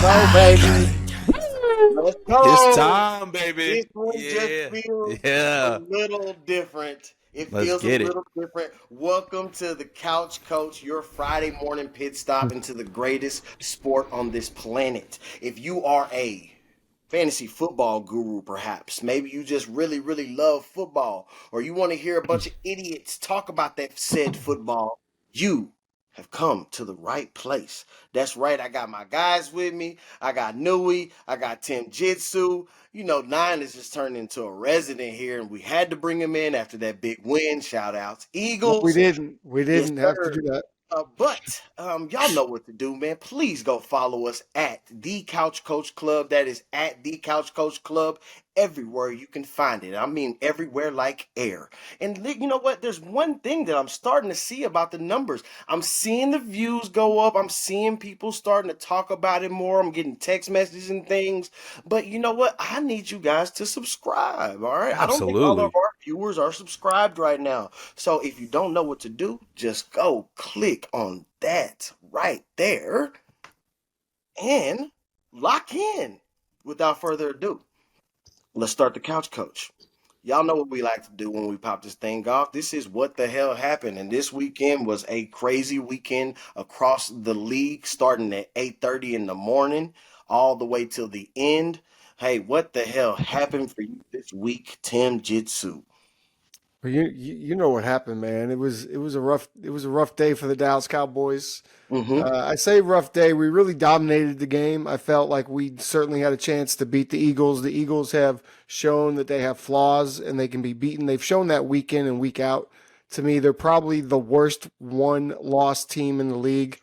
go, baby. Let's It's go. time, baby. This one just Yeah. feels a Yeah. little different. It Let's feels a get it. little different. Welcome to the Couch Coach, your Friday morning pit stop into the greatest sport on this planet. If you are a fantasy football guru, perhaps, maybe you just really, really love football, or you want to hear a bunch of idiots talk about that said football, you have come to the right place. That's right. I got my guys with me. I got Nui. I got Tim Jitsu. You know, Nine has just turned into a resident here, and we had to bring him in after that big win. Shout outs, No, we Eagles. didn't. We Yes, didn't have to sir. do that. But y'all know what to do, man. Please go follow us at the Couch Coach Club. That is at the Couch Coach Club everywhere you can find it. I mean, everywhere like air. And you know what? There's one thing that I'm starting to see about the numbers. I'm seeing the views go up. I'm seeing people starting to talk about it more. I'm getting text messages and things. But you know what? I need you guys to subscribe. All right. I don't think all of Absolutely. our viewers are subscribed right now. So if you don't know what to do, just go click on that right there and lock in. Without further ado, let's start the couch coach. Y'all know what we like to do when we pop this thing off. This is what the hell happened. And this weekend was a crazy weekend across the league, starting at 8:30 in the morning, all the way till the end. Hey, what the hell happened for you this week, Tim Jitsu? But you know what happened, man. It was a rough day for the Dallas Cowboys. Mm-hmm. I say rough day. We really dominated the game. I felt like we certainly had a chance to beat the Eagles. The Eagles have shown that they have flaws and they can be beaten. They've shown that week in and week out. To me, they're probably the worst one-loss team in the league.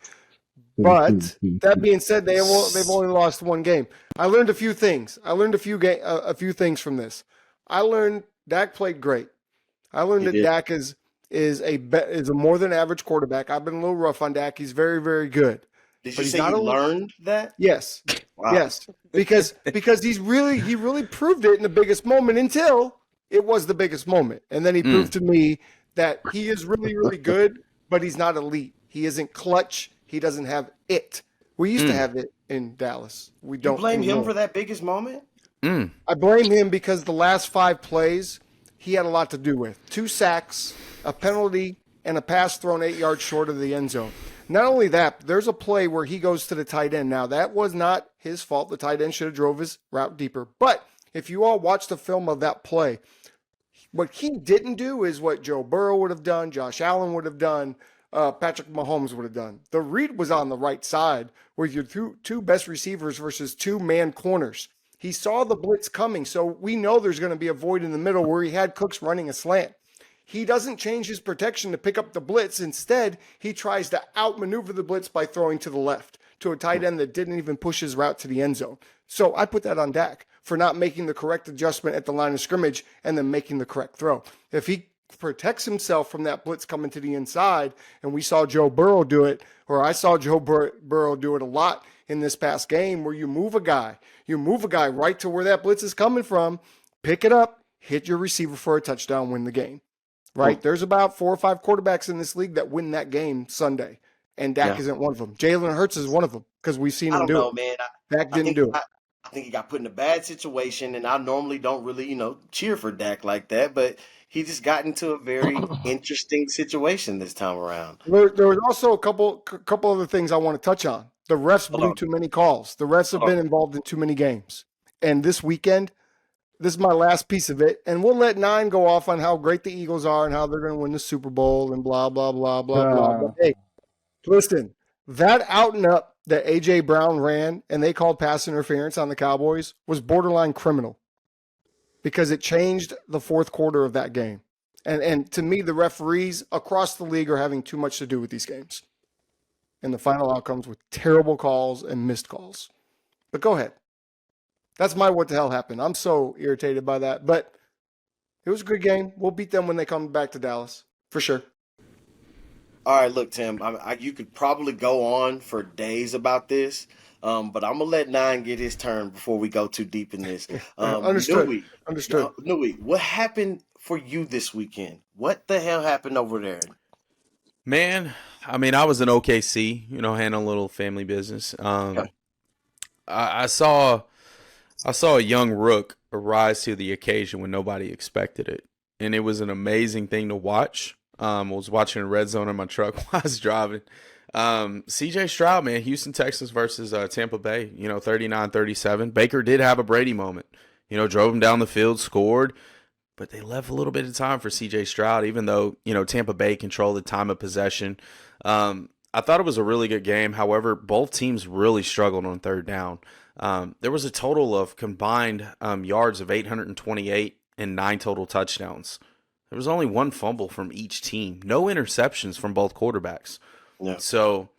But that being said, they've only lost one game. I learned a few things. I learned a few things from this. I learned Dak played great. I learned You that did. Dak is a more than average quarterback. I've been a little rough on Dak. He's very, very good, Did but you he's say not you a learned that? yes, Wow. yes, because he really proved it in the biggest moment until it was the biggest moment, and then he proved Mm. to me that he is really, really good, but he's not elite. He isn't clutch. He doesn't have it. We used to Mm. have it in Dallas. We You don't blame him anymore. for that biggest moment? Mm. I blame him because the last 5 plays he had a lot to do with. 2 sacks, a penalty, and a pass thrown 8 yards short of the end zone. Not only that, there's a play where he goes to the tight end. Now, that was not his fault. The tight end should have drove his route deeper. But if you all watch the film of that play, what he didn't do is what Joe Burrow would have done, Josh Allen would have done, Patrick Mahomes would have done. The read was on the right side with your two best receivers versus 2-man corners. He saw the blitz coming, so we know there's going to be a void in the middle where he had Cooks running a slant. He doesn't change his protection to pick up the blitz. Instead, he tries to outmaneuver the blitz by throwing to the left to a tight end that didn't even push his route to the end zone. So I put that on Dak for not making the correct adjustment at the line of scrimmage and then making the correct throw. If he protects himself from that blitz coming to the inside, and we saw Joe Burrow do it, or I saw Joe Burrow do it a lot in this past game, where you move a guy right to where that blitz is coming from, pick it up, hit your receiver for a touchdown, win the game. Right? There's about 4 or 5 quarterbacks in this league that win that game Sunday, and Dak Yeah. isn't one of them. Jalen Hurts is one of them because we've seen I him don't do know, it. man. Dak I didn't think do it. I think he got put in a bad situation, and I normally don't really, cheer for Dak like that, but he just got into a very interesting situation this time around. There was also a couple other things I want to touch on. The refs Hold blew on, too many calls. The refs have hold on. been involved in too many games. And this weekend, this is my last piece of it, and we'll let Nine go off on how great the Eagles are and how they're going to win the Super Bowl and blah blah blah blah blah. But hey, listen, that out and up that AJ Brown ran and they called pass interference on the Cowboys was borderline criminal because it changed the fourth quarter of that game. And to me, the referees across the league are having too much to do with these games. And the final outcomes with terrible calls and missed calls. But go ahead. That's my what the hell happened. I'm so irritated by that. But it was a good game. We'll beat them when they come back to Dallas. For sure. All right, look, Tim, you could probably go on for days about this, but I'm gonna let Nine get his turn before we go too deep in this. Understood. Nui, Understood. Nui, what happened for you this weekend? What the hell happened over there? Man, I mean, I was in OKC, handling a little family business. Okay. I saw a young rook rise to the occasion when nobody expected it, and it was an amazing thing to watch. I was watching a red zone in my truck while I was driving. CJ Stroud, man, Houston Texans versus Tampa Bay, 39-37. Baker did have a Brady moment, drove him down the field, scored, but they left a little bit of time for CJ Stroud, even though, Tampa Bay controlled the time of possession. I thought it was a really good game. However, both teams really struggled on third down. There was a total of combined yards of 828 and 9 total touchdowns. There was only one fumble from each team. No interceptions from both quarterbacks. Yeah. So,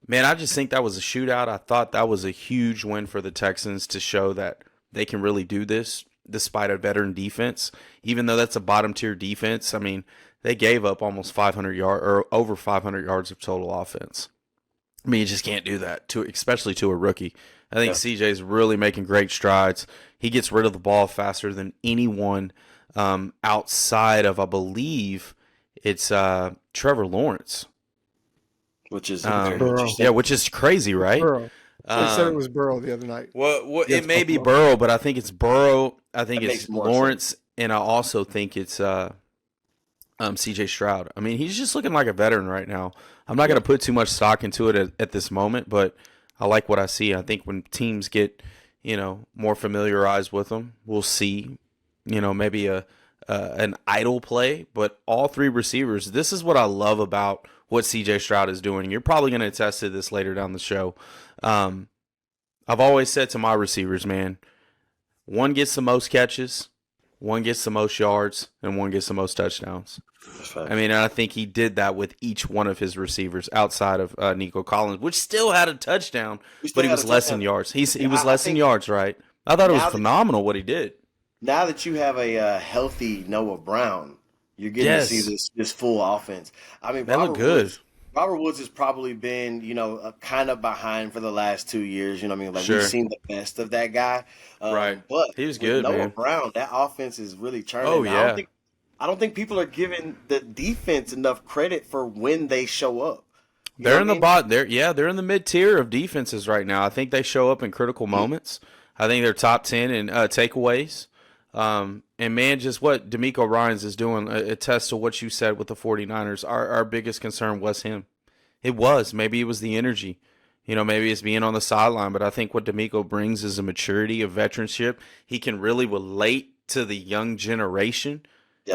man, I just think that was a shootout. I thought that was a huge win for the Texans to show that they can really do this despite a veteran defense. Even though that's a bottom-tier defense, I mean, they gave up almost 500 yards or over 500 yards of total offense. I mean, you just can't do that, especially to a rookie. I think CJ's really making great strides. He gets rid of the ball faster than anyone outside of, I believe, it's Trevor Lawrence. Which is very interesting. Yeah, which is crazy, right? Burrow. They said it was Burrow the other night. Well, it may be Burrow, but I think it's Burrow. I think That it's makes more Lawrence, and I also think it's CJ Stroud. I mean, he's just looking like a veteran right now. I'm not going to put too much stock into it at this moment, but I like what I see. I think when teams get, more familiarized with them, we'll see, maybe an idle play. But all three receivers, this is what I love about what CJ Stroud is doing. You're probably going to attest to this later down the show. I've always said to my receivers, man, one gets the most catches, one gets the most yards, and one gets the most touchdowns. I mean, I think he did that with each one of his receivers outside of Nico Collins, which still had a touchdown, but he was less in yards. He was less in yards, right? I thought it was phenomenal what he did. Now that you have a healthy Noah Brown, you're getting to see this full offense. I mean, that looked good. Robert Woods has probably been, kind of behind for the last 2 years. You know what I mean? Like, we've seen the best of that guy. Right. But he was good, Noah man. Brown, that offense is really turning. Oh, yeah. I don't think people are giving the defense enough credit for when they show up. They're in the bot. They're in the mid tier of defenses right now. I think they show up in critical moments. I think they're top 10 in takeaways. And man, just what D'Amico Ryans is doing attests to what you said with the 49ers. Our biggest concern was him. It was. Maybe it was the energy. Maybe it's being on the sideline. But I think what D'Amico brings is a maturity, a veteranship. He can really relate to the young generation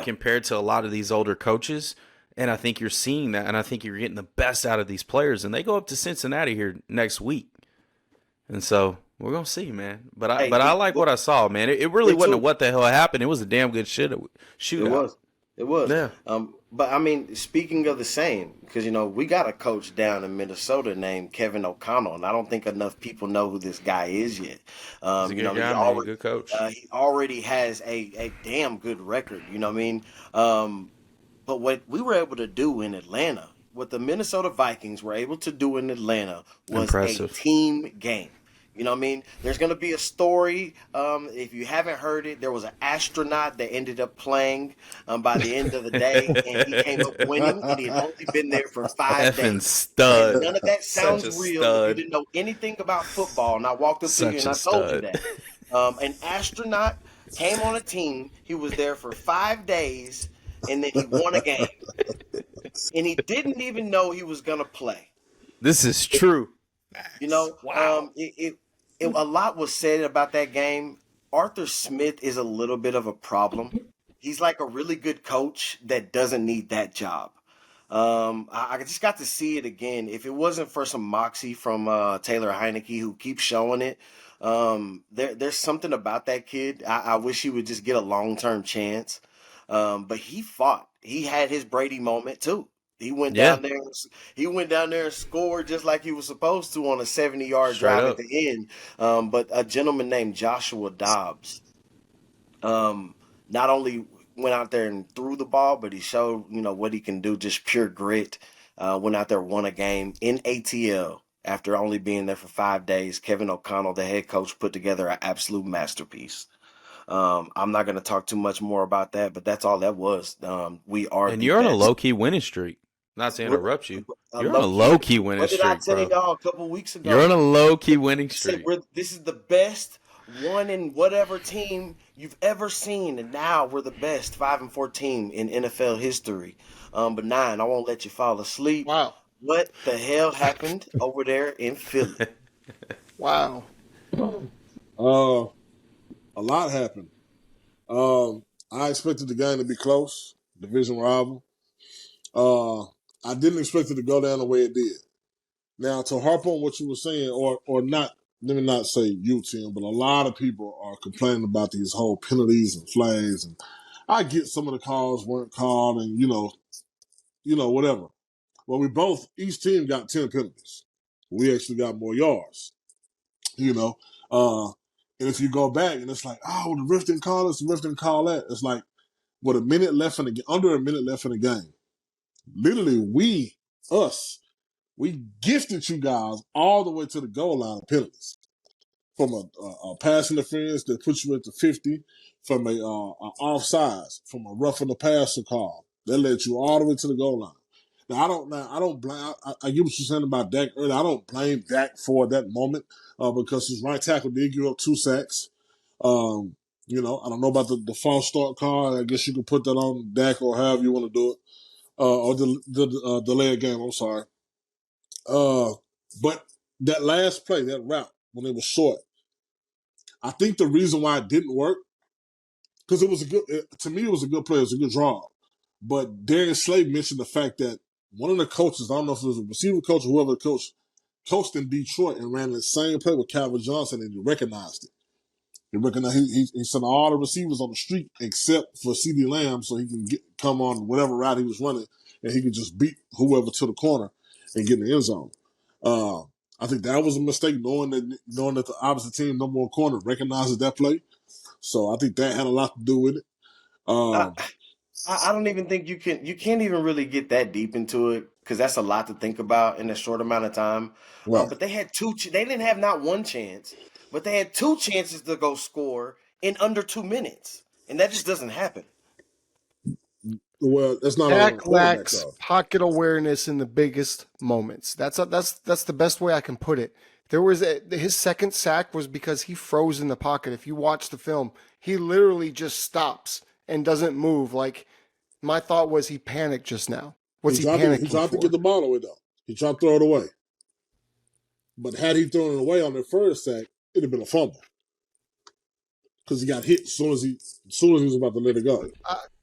compared to a lot of these older coaches. And I think you're seeing that. And I think you're getting the best out of these players. And they go up to Cincinnati here next week. And so we're going to see, man. But I like what I saw, man. It really wasn't a what the hell happened. It was a damn good shootout. It was. Yeah. But, I mean, speaking of the same, because, we got a coach down in Minnesota named Kevin O'Connell, and I don't think enough people know who this guy is yet. He's a good guy, man. Good coach. He already has a damn good record, you know what I mean? But what we were able to do in Atlanta, what the Minnesota Vikings were able to do in Atlanta was impressive. A team game. You know what I mean? There's going to be a story. If you haven't heard it, there was an astronaut that ended up playing by the end of the day, and he came up winning, and he had only been there for 5 days. Effing stud. And none of that sounds real. Stud. If you didn't know anything about football, and I walked up to you and I told you that. An astronaut came on a team. He was there for 5 days, and then he won a game. And he didn't even know he was going to play. This is true. Wow. A lot was said about that game. Arthur Smith is a little bit of a problem. He's like a really good coach that doesn't need that job. I just got to see it again. If it wasn't for some moxie from Taylor Heineke, who keeps showing it, there's something about that kid. I wish he would just get a long-term chance. But he fought. He had his Brady moment too. He went down there. He went down there and scored just like he was supposed to on a 70-yard drive at the end. But a gentleman named Joshua Dobbs, not only went out there and threw the ball, but he showed what he can do. Just pure grit. Went out there, won a game in ATL after only being there for 5 days. Kevin O'Connell, the head coach, put together an absolute masterpiece. I'm not going to talk too much more about that, but that's all that was. And you're on a low-key winning streak. Not to interrupt you. A You're on a low-key winning What did I streak, tell bro. y'all a couple weeks ago? You're on a low-key winning I said streak. this is the best one in whatever team you've ever seen, and now we're the best 5-4 team in NFL history. But 9, I won't let you fall asleep. Wow. What the hell happened over there in Philly? Wow. A lot happened. I expected the game to be close, division rival. I didn't expect it to go down the way it did. Now, to harp on what you were saying, or not, let me not say you, Tim, but a lot of people are complaining about these whole penalties and flags. And I get some of the calls weren't called and, whatever. Well, each team got 10 penalties. We actually got more yards, and if you go back and it's like, oh, the ref didn't call this, the ref didn't call that. It's like, with under a minute left in the game. Literally, we gifted you guys all the way to the goal line of penalties. From a pass interference that puts you at the 50, from a offsides, from a roughing the passer call that led you all the way to the goal line. Now I don't blame. I get what you're saying about Dak earlier. I don't blame Dak for that moment because his right tackle did give up 2 sacks. I don't know about the false start call. I guess you can put that on Dak or however you want to do it, or the delay of game. I'm sorry. But that last play, that route when it was short, I think the reason why it didn't work because it was to me it was a good play. It was a good draw. But Darius Slay mentioned the fact that one of the coaches, I don't know if it was a receiver coach or whoever the coached in Detroit and ran the same play with Calvin Johnson and he recognized it. He recognized he sent all the receivers on the street except for CeeDee Lamb so he can come on whatever route he was running and he could just beat whoever to the corner and get in the end zone. I think that was a mistake knowing that the opposite team number 1 corner recognizes that play. So I think that had a lot to do with it. I don't even think you can't even really get that deep into it because that's a lot to think about in a short amount of time. Right. But they had they didn't have not one chance, but they had 2 chances to go score in under 2 minutes, and that just doesn't happen. Well, that's not Dak lacks pocket awareness in the biggest moments. That's the best way I can put it. There was his second sack was because he froze in the pocket. If you watch the film, he literally just stops and doesn't move. Like my thought was he panicked just now. What's he panicking He tried for? to get the ball away though. He tried to throw it away. But had he thrown it away on the first sack, it'd have been a fumble. Because he got hit as soon as he was about to let it go.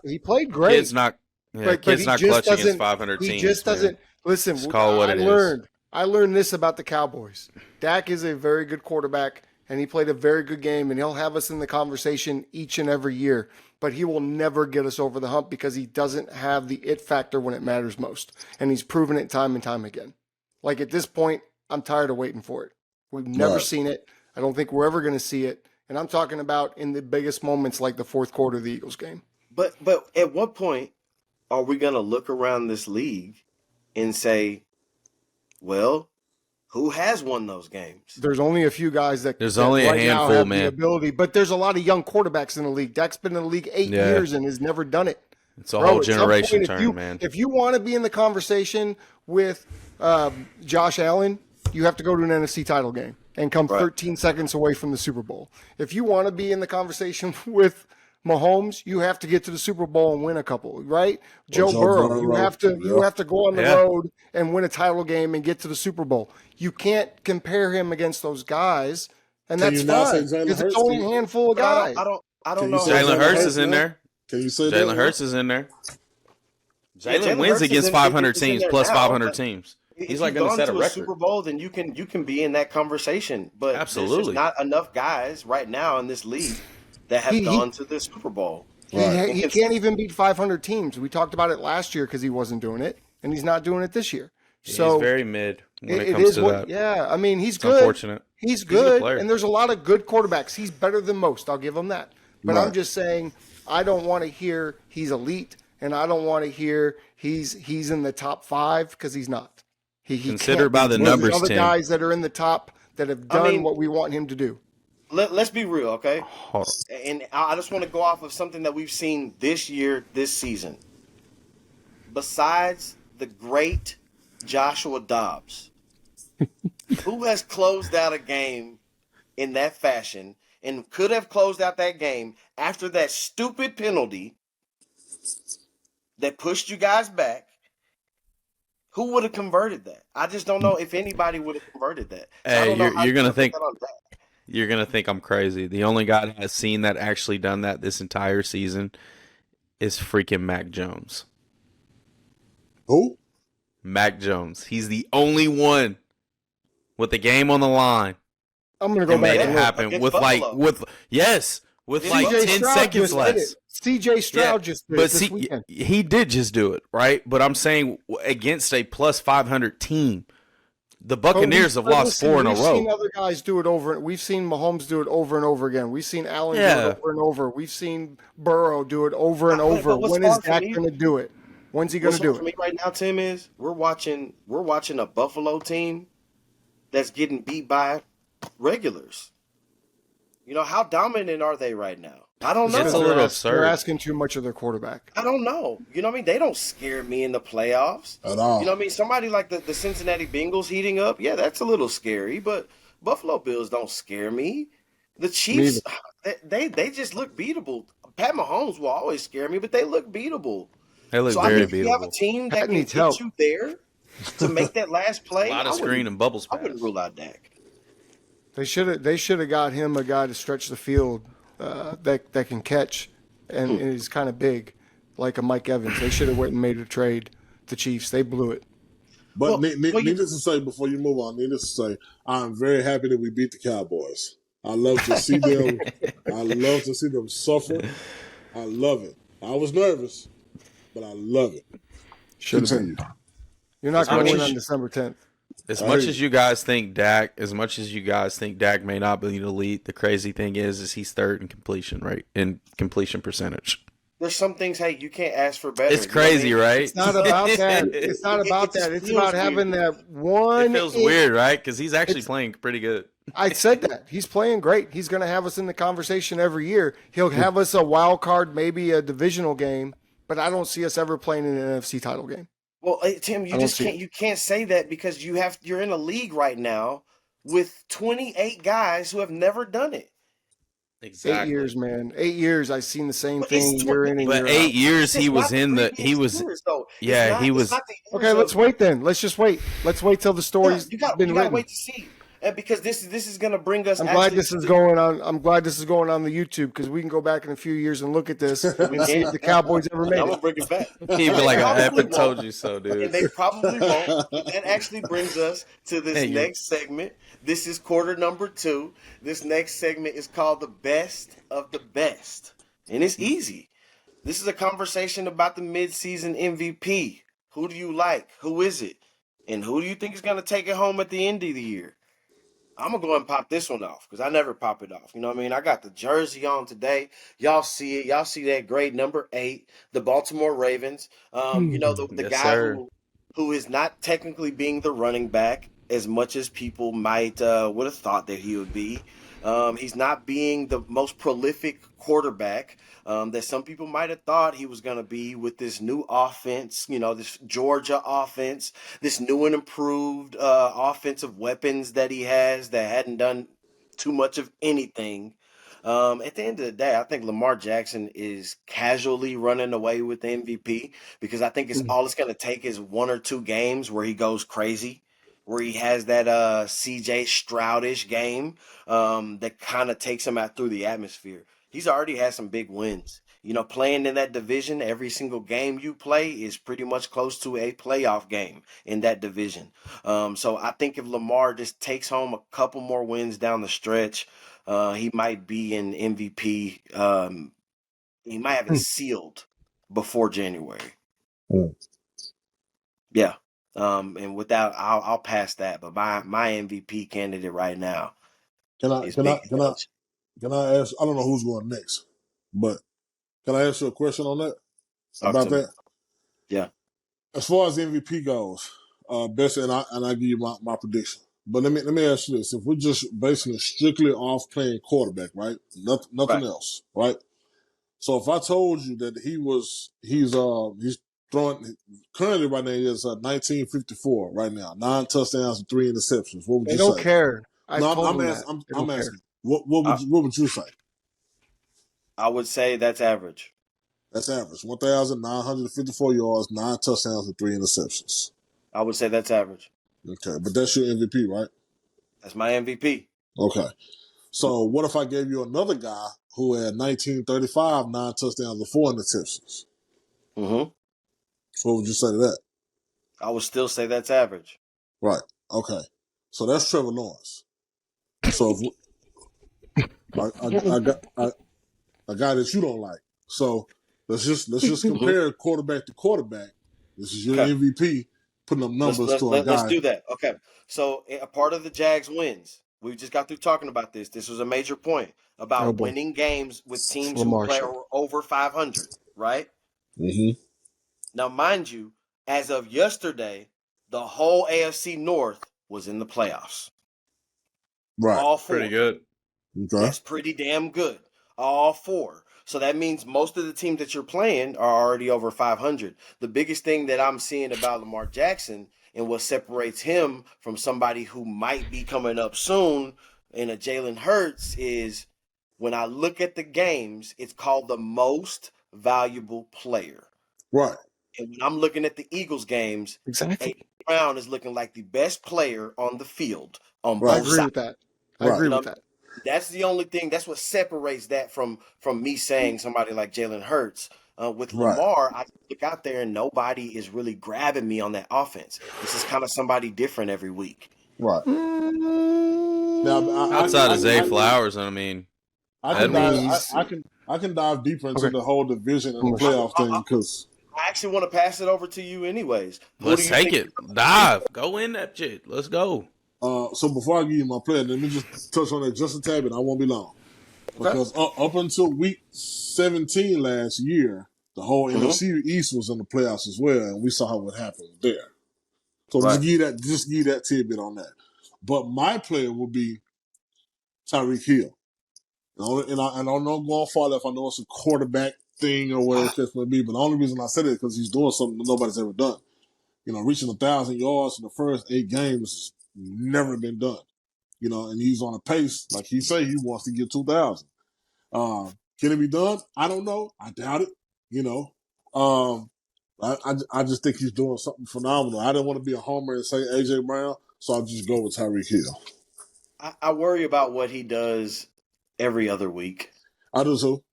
He played great. Kid's not clutch against 500 teams. He just doesn't listen. Just call it what it is. I learned this about the Cowboys. Dak is a very good quarterback, and he played a very good game, and he'll have us in the conversation each and every year. But he will never get us over the hump because he doesn't have the it factor when it matters most, and he's proven it time and time again. Like at this point, I'm tired of waiting for it. We've never seen it. I don't think we're ever going to see it. And I'm talking about in the biggest moments like the fourth quarter of the Eagles game. But at what point are we going to look around this league and say, well, who has won those games? There's only a few guys that there's only right a handful, now have man. the ability, but there's a lot of young quarterbacks in the league. Dak's been in the league 8 years and has never done it. It's a whole generation turn, man. If you want to be in the conversation with Josh Allen, you have to go to an NFC title game and come 13 seconds away from the Super Bowl. If you want to be in the conversation with Mahomes, you have to get to the Super Bowl and win a couple, right? Joe Burrow, you have to go on the road and win a title game and get to the Super Bowl. You can't compare him against those guys, and that's fine because it's only a handful of guys. I don't know. Jalen Hurts is in there. Can you say that? Jalen Hurts is in there. Jalen wins against 500 teams plus 500 teams. He's like going to set a record. Super Bowl, then you can be in that conversation. But absolutely, there's just not enough guys right now in this league that have gone to the Super Bowl. He can't even beat 500 teams. We talked about it last year because he wasn't doing it, and he's not doing it this year. So he's very mid when it comes to that. Yeah, I mean, he's good. Unfortunate. He's good, and there's a lot of good quarterbacks. He's better than most. I'll give him that. But I'm just saying, I don't want to hear he's elite, and I don't want to hear he's in the top 5 because he's not. He considered by the numbers, other Tim. guys that are in the top that have done what we want him to do. Let's be real, okay? And I just want to go off of something that we've seen this year, this season. Besides the great Joshua Dobbs, who has closed out a game in that fashion and could have closed out that game after that stupid penalty that pushed you guys back. Who would have converted that? I just don't know if anybody would have converted that. So I Hey, don't know how you're gonna put think that on Dak. you're gonna think I'm crazy. The only guy that has seen that actually done that this entire season is freaking Mac Jones. Who? Mac Jones. He's the only one with the game on the line I'm going to go who back made it and look. happen Against with Buffalo. with like CJ 10 Stroud seconds just did less. it. CJ Stroud just did it But this weekend. he did just do it, right? But I'm saying against a plus 500 team, the Buccaneers have lost 4 in a We've row. seen other guys do it over. We've seen Mahomes do it over and over again. We've seen Allen do Yeah. it over and over. We've seen Burrow do it over and But over. what's When is hard for Dak me- going to do it? When's he going What's to do hard for it? me right now, Tim, is we're watching a Buffalo team that's getting beat by regulars. You know, how dominant are they right now? I don't know. It's a little absurd. They're asking too much of their quarterback. I don't know. You know what I mean? They don't scare me in the playoffs. At all. You know what I mean? Somebody like the Cincinnati Bengals heating up, yeah, that's a little scary, but Buffalo Bills don't scare me. The Chiefs, they just look beatable. Pat Mahomes will always scare me, but they look beatable. They look So I very think if you have a beatable. team that Pat can needs get help. you there to make that last play, A lot of I wouldn't- screen and bubble I wouldn't space. rule out Dak. They should have got him a guy to stretch the field that can catch and is kind of big, like a Mike Evans. They should have went and made a trade. The Chiefs, they blew it. But Well, needless to say, before you move on, needless to say, I'm very happy that we beat the Cowboys. I love to see them. I love to see them suffer. I love it. I was nervous, but I love it. Should have been. Continue. You're not going much to win as on you- December 10th. As I much hear as you guys think Dak may not be the elite, the crazy thing is he's third in completion rate in completion percentage. There's some things, hey, you can't ask for better. It's You know what I crazy, mean? right? It's not about that. It's not It about just that. It's feels about weird. having that one. It feels weird, right? Because he's actually playing pretty good. I said that. He's playing great. He's going to have us in the conversation every year. He'll have us a wild card, maybe a divisional game, but I don't see us ever playing in an NFC title game. Well, hey, Tim, I you don't just see can't. it. You can't say that because you're in a league right now with 28 guys who have never done it. 8 years, man. 8 years. I've seen the same But thing it's year in and But year 8 out. years he It's was not the in the previous years, though. It's yeah, not- he it's was not the years Okay, let's of- wait then. Let's just wait. Let's wait till the Yeah, story's you got been to written. wait to see, and because this is going to bring us. I'm glad actually this is going on. I'm glad this is going on the YouTube because we can go back in a few years and look at this and see if the Cowboys ever made I'm gonna it. bring it back. he'd be like, I Probably ever told won't. you so, And dude. they probably won't. That actually brings us to this Hey, you- next segment. This is quarter number 2. This next segment is called the best of the best. And it's easy. This is a conversation about the midseason MVP. Who do you like? Who is it? And who do you think is going to take it home at the end of the year? I'm going to go ahead and pop this one off because I never pop it off. You know what I mean? I got the jersey on today. Y'all see it. Y'all see that great number 8, the Baltimore Ravens. You know, the Yes, guy sir. who is not technically being the running back as much as people might would have thought that he would be. He's not being the most prolific quarterback that some people might have thought he was going to be with this new offense, you know, this Georgia offense, this new and improved offensive weapons that he has that hadn't done too much of anything. At the end of the day, I think Lamar Jackson is casually running away with the MVP because I think it's all it's going to take is 1 or 2 games where he goes crazy, where he has that CJ Stroudish game that kind of takes him out through the atmosphere. He's already had some big wins. You know, playing in that division, every single game you play is pretty much close to a playoff game in that division. So I think if Lamar just takes home a couple more wins down the stretch, he might be an MVP. He might have it sealed before January. Yeah. And without, I'll pass that. But my MVP candidate right now Can I is can I Big can I Coach. can I ask? I don't know who's going next, but can I ask you a question on that? Talk About to me. that? Yeah. As far as the MVP goes, best and I give you my prediction. But let me ask you this: if we're just basing it strictly off playing quarterback, right? Nothing Right. else, right? So if I told you that he's currently right now is 1954 right now. 9 touchdowns and 3 interceptions. What would They you don't say? care. I No, told I'm them asking. that. They I'm don't care. asking. What would you say? I would say that's average. That's average. 1,954 yards, 9 touchdowns, and 3 interceptions. I would say that's average. Okay, but that's your MVP, right? That's my MVP. Okay. So what if I gave you another guy who had 1935, 9 touchdowns, and 4 interceptions? Mm-hmm. What would you say to that? I would still say that's average. Right. Okay. So that's Trevor Lawrence. So if I got a guy that you don't like. So let's just compare quarterback to quarterback. This is your Okay. MVP putting up numbers to a guy. Let's do that. Okay. So a part of the Jags wins. We just got through talking about this. This was a major point about Oh, boy. winning games with teams Lamar who play show. over 500, right? Mm-hmm. Now, mind you, as of yesterday, the whole AFC North was in the playoffs. Right. All four. Pretty good. Okay. That's pretty damn good. All four. So that means most of the teams that you're playing are already over 500. The biggest thing that I'm seeing about Lamar Jackson and what separates him from somebody who might be coming up soon in a Jalen Hurts is when I look at the games, it's called the most valuable player. Right. And when I'm looking at the Eagles games, Exactly. A.J. Brown is looking like the best player on the field on Right. I both agree sides. with that. I Right. agree with that. That's the only thing. That's what separates that from me saying somebody like Jalen Hurts. With Right. Lamar, I look out there and nobody is really grabbing me on that offense. This is kind of somebody different every week. Right. Mm, Now, Outside of Zay Flowers, I mean, I can dive deeper into the whole division and the playoff thing because I actually want to pass it over to you anyways. Who let's do you take think- it. Dive. Go in that shit. Let's go. so before I give you my player, let me just touch on that just a tad bit. I won't be long because up until week 17 last year, the whole NFC East was in the playoffs as well, and we saw what happened there. So Right. just give that tidbit on that. But my player will be Tyreek Hill. And I don't know going far left. I know it's a quarterback thing or whatever the case may be, but the only reason I said it is because he's doing something that nobody's ever done. Reaching 1,000 yards in the first 8 games has never been done. And he's on a pace, like he say, he wants to get 2,000. Can it be done? I don't know. I doubt it. I just think he's doing something phenomenal. I didn't want to be a homer and say A.J. Brown, so I'll just go with Tyreek Hill. I worry about what he does every other week. I do too,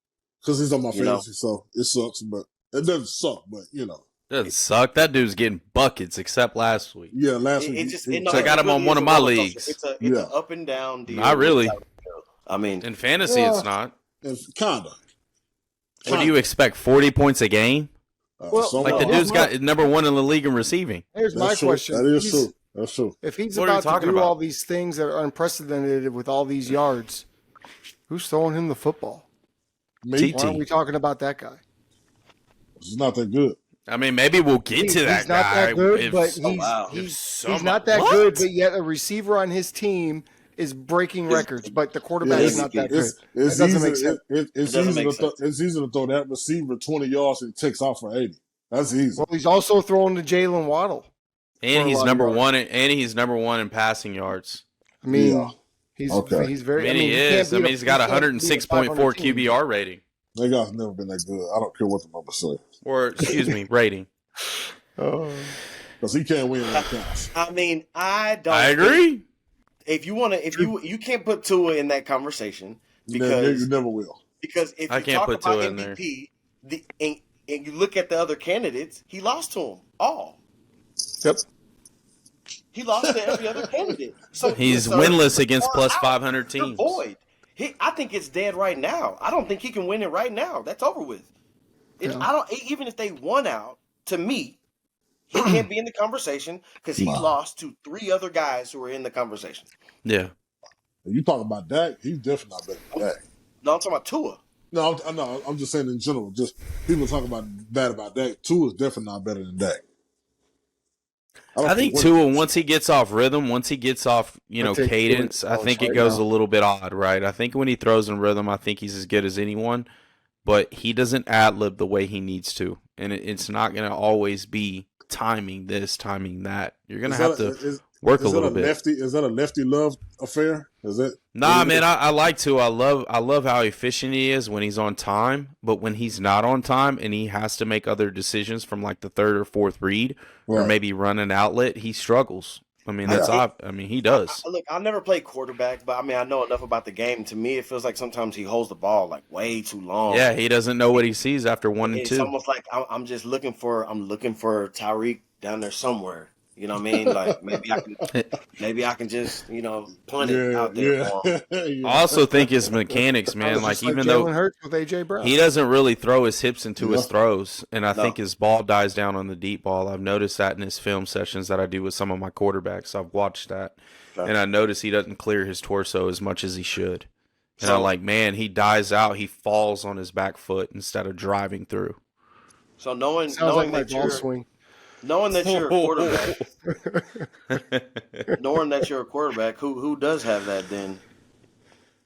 because he's on my fantasy, so it sucks, but it doesn't suck, but Doesn't suck. That dude's getting buckets except last week. Yeah, last week. I got him on one of my leagues. It's an up and down deal. Not really. I mean, In fantasy, it's not. It's kinda. What do you expect? 40 points a game? Well, Like the dude's got number 1 in the league in receiving. Here's my true. question. That is true. That's true. If he's What are you about to talking do about? all these things that are unprecedented with all these yards, who's throwing him the football? Me, Why aren't we talking about that guy? it's not that good. I mean, maybe we'll get to that He's not guy. that good, if- but he's not that good, but yet a receiver on his team is breaking records, but the quarterback is not that good. It's That doesn't easy, make sense. It's easy to throw that receiver 20 yards and it takes off for 80. That's easy. Well, he's also throwing to Jalen Waddle. And for a he's lot of number yards. 1 and he's number 1 in passing yards. I mean, Yeah. he's Okay. he's very. I mean, he you can't is. I beat mean, a- he's got you can't beat a 106.4 500 team. QBR rating. That guy's never been that good. I don't care what the numbers say. Or, excuse me, rating. Because he can't win when it counts. I mean, I don't. I agree. If you want to, you can't put Tua in that conversation You because never will. if I you can't talk put about Tua in there. MVP, and you look at the other candidates, he lost to them all. Yep. He lost to every other candidate. So He's so winless against far plus out, 500 you're teams. void. I think it's dead right now. I don't think he can win it right now. That's over with. I don't. Even if they won out, to me, he can't be in the conversation because he lost to 3 other guys who were in the conversation. Yeah. You talk about Dak, he's definitely not better than Dak. No, I'm talking about Tua. No, I'm just saying in general. Just people talking about Dak. Tua is definitely not better than Dak. I think Tua, once he gets off rhythm, once he gets off, cadence, I think it goes a little bit odd, right? I think when he throws in rhythm, I think he's as good as anyone, but he doesn't ad-lib the way he needs to. and it's not going to always be timing this, timing that. You're going to Is have that to work a is that little bit. lefty? Is that a lefty love affair? Is it? Nah, man, I like to. I love how efficient he is when he's on time, but when he's not on time and he has to make other decisions from like the third or fourth read or Right. maybe run an outlet, he struggles. I mean, he does. Look, I've never played quarterback, but I mean, I know enough about the game. To me, it feels like sometimes he holds the ball like way too long. Yeah, he doesn't know what he sees after 1 and It's 2. almost like I'm just looking for Tyreek down there somewhere. You know what I mean? Like maybe I can just punt it out there for him. Yeah. I also think his mechanics, man, like even though Jalen Hurts with AJ Brown, he doesn't really throw his hips into his No. throws, and I No. think his ball dies down on the deep ball. I've noticed that in his film sessions that I do with some of my quarterbacks. I've watched that, and I notice he doesn't clear his torso as much as he should. And I'm like, man, he dies out. He falls on his back foot instead of driving through. So knowing sounds like my that ball you're swing. knowing that you're a quarterback, knowing that you're a quarterback, who does have that then?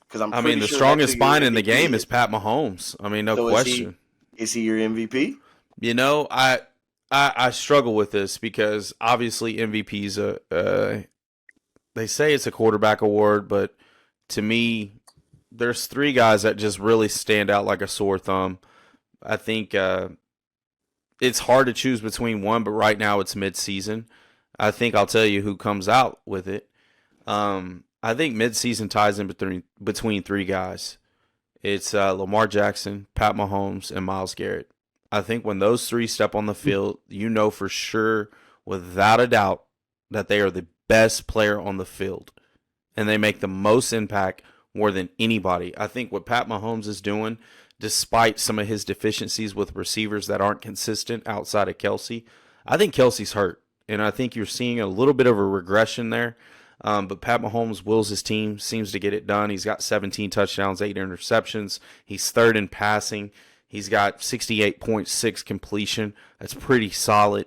Because I mean, the strongest spine in the game is Pat Mahomes. I mean, no So question. Is he your MVP? You know, I struggle with this because obviously MVP's they say it's a quarterback award, but to me, there's 3 guys that just really stand out like a sore thumb. I think it's hard to choose between one, but right now it's midseason. I think I'll tell you who comes out with it. I think midseason ties in between 3 guys. It's Lamar Jackson, Pat Mahomes, and Myles Garrett. I think when those 3 step on the field, you know for sure, without a doubt, that they are the best player on the field. And they make the most impact more than anybody. I think what Pat Mahomes is doing, despite some of his deficiencies with receivers that aren't consistent outside of Kelsey, I think Kelsey's hurt. And I think you're seeing a little bit of a regression there. But Pat Mahomes wills his team, seems to get it done. He's got 17 touchdowns, 8 interceptions. He's third in passing. He's got 68.6 completion. That's pretty solid.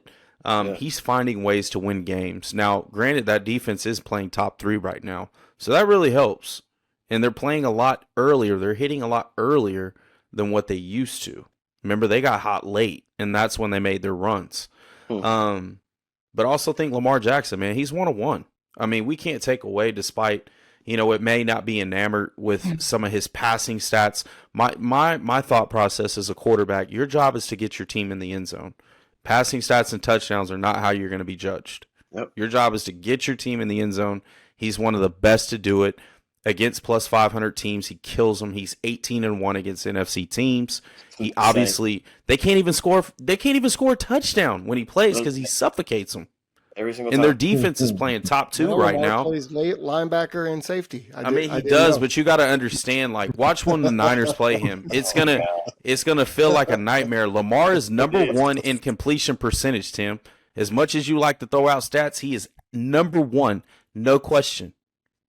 He's finding ways to win games. Now, granted, that defense is playing top 3 right now. So that really helps. And they're playing a lot earlier. They're hitting a lot earlier than what they used to. Remember, they got hot late, and that's when they made their runs. But also think Lamar Jackson, man, he's 1-of-1. I mean, we can't take away, despite, it may not be enamored with some of his passing stats. My thought process as a quarterback, your job is to get your team in the end zone. Passing stats and touchdowns are not how you're going to be judged. Yep. Your job is to get your team in the end zone. He's one of the best to do it. Against plus 500 teams, he kills them. He's 18-1 against NFC teams. He obviously they can't even score a touchdown when he plays because he suffocates them. Every single And time. their defense is playing top 2 right Lamar now. plays late linebacker and safety. I mean, he does, but you got to understand. Like, watch when the Niners play him. It's gonna feel like a nightmare. Lamar is number 1 in completion percentage. Tim, as much as you like to throw out stats, he is number 1, no question.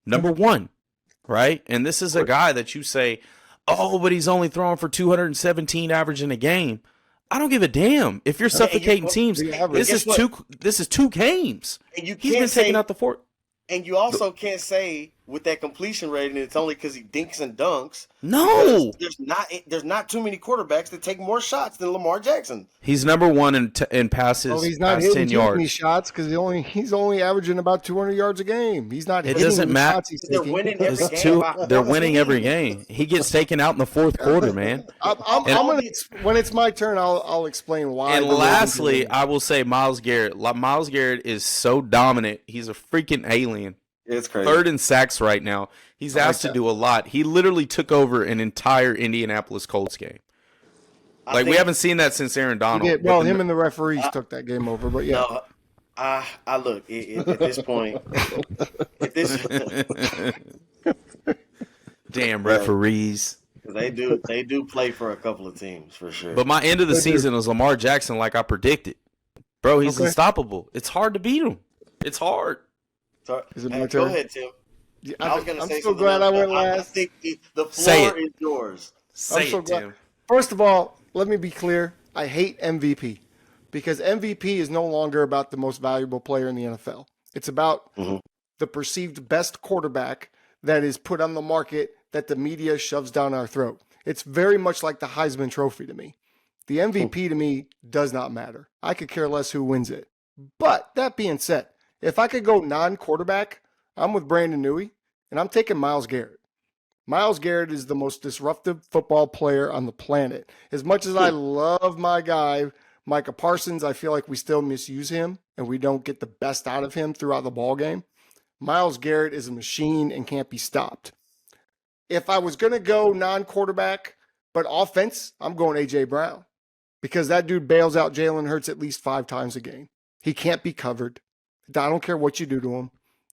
Number 1. Right? And this is a guy that you say, oh, but he's only throwing for 217 average in a game. I don't give a damn. If you're suffocating teams, this is 2 games. And you He's can't been taking out the fort. And you also can't say with that completion rating it's only because he dinks and dunks. No, There's not too many quarterbacks that take more shots than Lamar Jackson. he's number 1 in passes. Well, he's not past hitting 10 too many yards. shots because he's only averaging about 200 yards a game. He's not. It hitting doesn't the matter. shots he's They're taking. winning every It's game. they're winning every game. He gets taken out in the 4th quarter, man. I'm gonna when it's my turn, I'll explain why. And lastly, I will say Myles Garrett. Myles Garrett is so dominant. He's a freaking alien. It's crazy. 3rd in sacks right now. He's asked to do a lot. He literally took over an entire Indianapolis Colts game. We haven't seen that since Aaron Donald. well, him and the referees took that game over, but yeah. No, I look at this point. At this, Damn referees. they do play for a couple of teams for sure. But my end of the season is Lamar Jackson, like I predicted. Bro, he's unstoppable. It's hard to beat him. It's hard. So, Is it my go turn? ahead, Tim. Yeah, I was gonna I'm say so something glad I else, went but I last. think the Say floor it. is yours. Say so it, glad. Tim. First of all, let me be clear. I hate MVP because MVP is no longer about the most valuable player in the NFL. It's about the perceived best quarterback that is put on the market that the media shoves down our throat. It's very much like the Heisman Trophy to me. The MVP to me does not matter. I could care less who wins it. But that being said, if I could go non-quarterback, I'm with Brandon Newey, and I'm taking Myles Garrett. Myles Garrett is the most disruptive football player on the planet. As much as I love my guy, Micah Parsons, I feel like we still misuse him, and we don't get the best out of him throughout the ball game. Myles Garrett is a machine and can't be stopped. If I was going to go non-quarterback, but offense, I'm going A.J. Brown. Because that dude bails out Jalen Hurts at least 5 times a game. He can't be covered. I don't care what you do to him.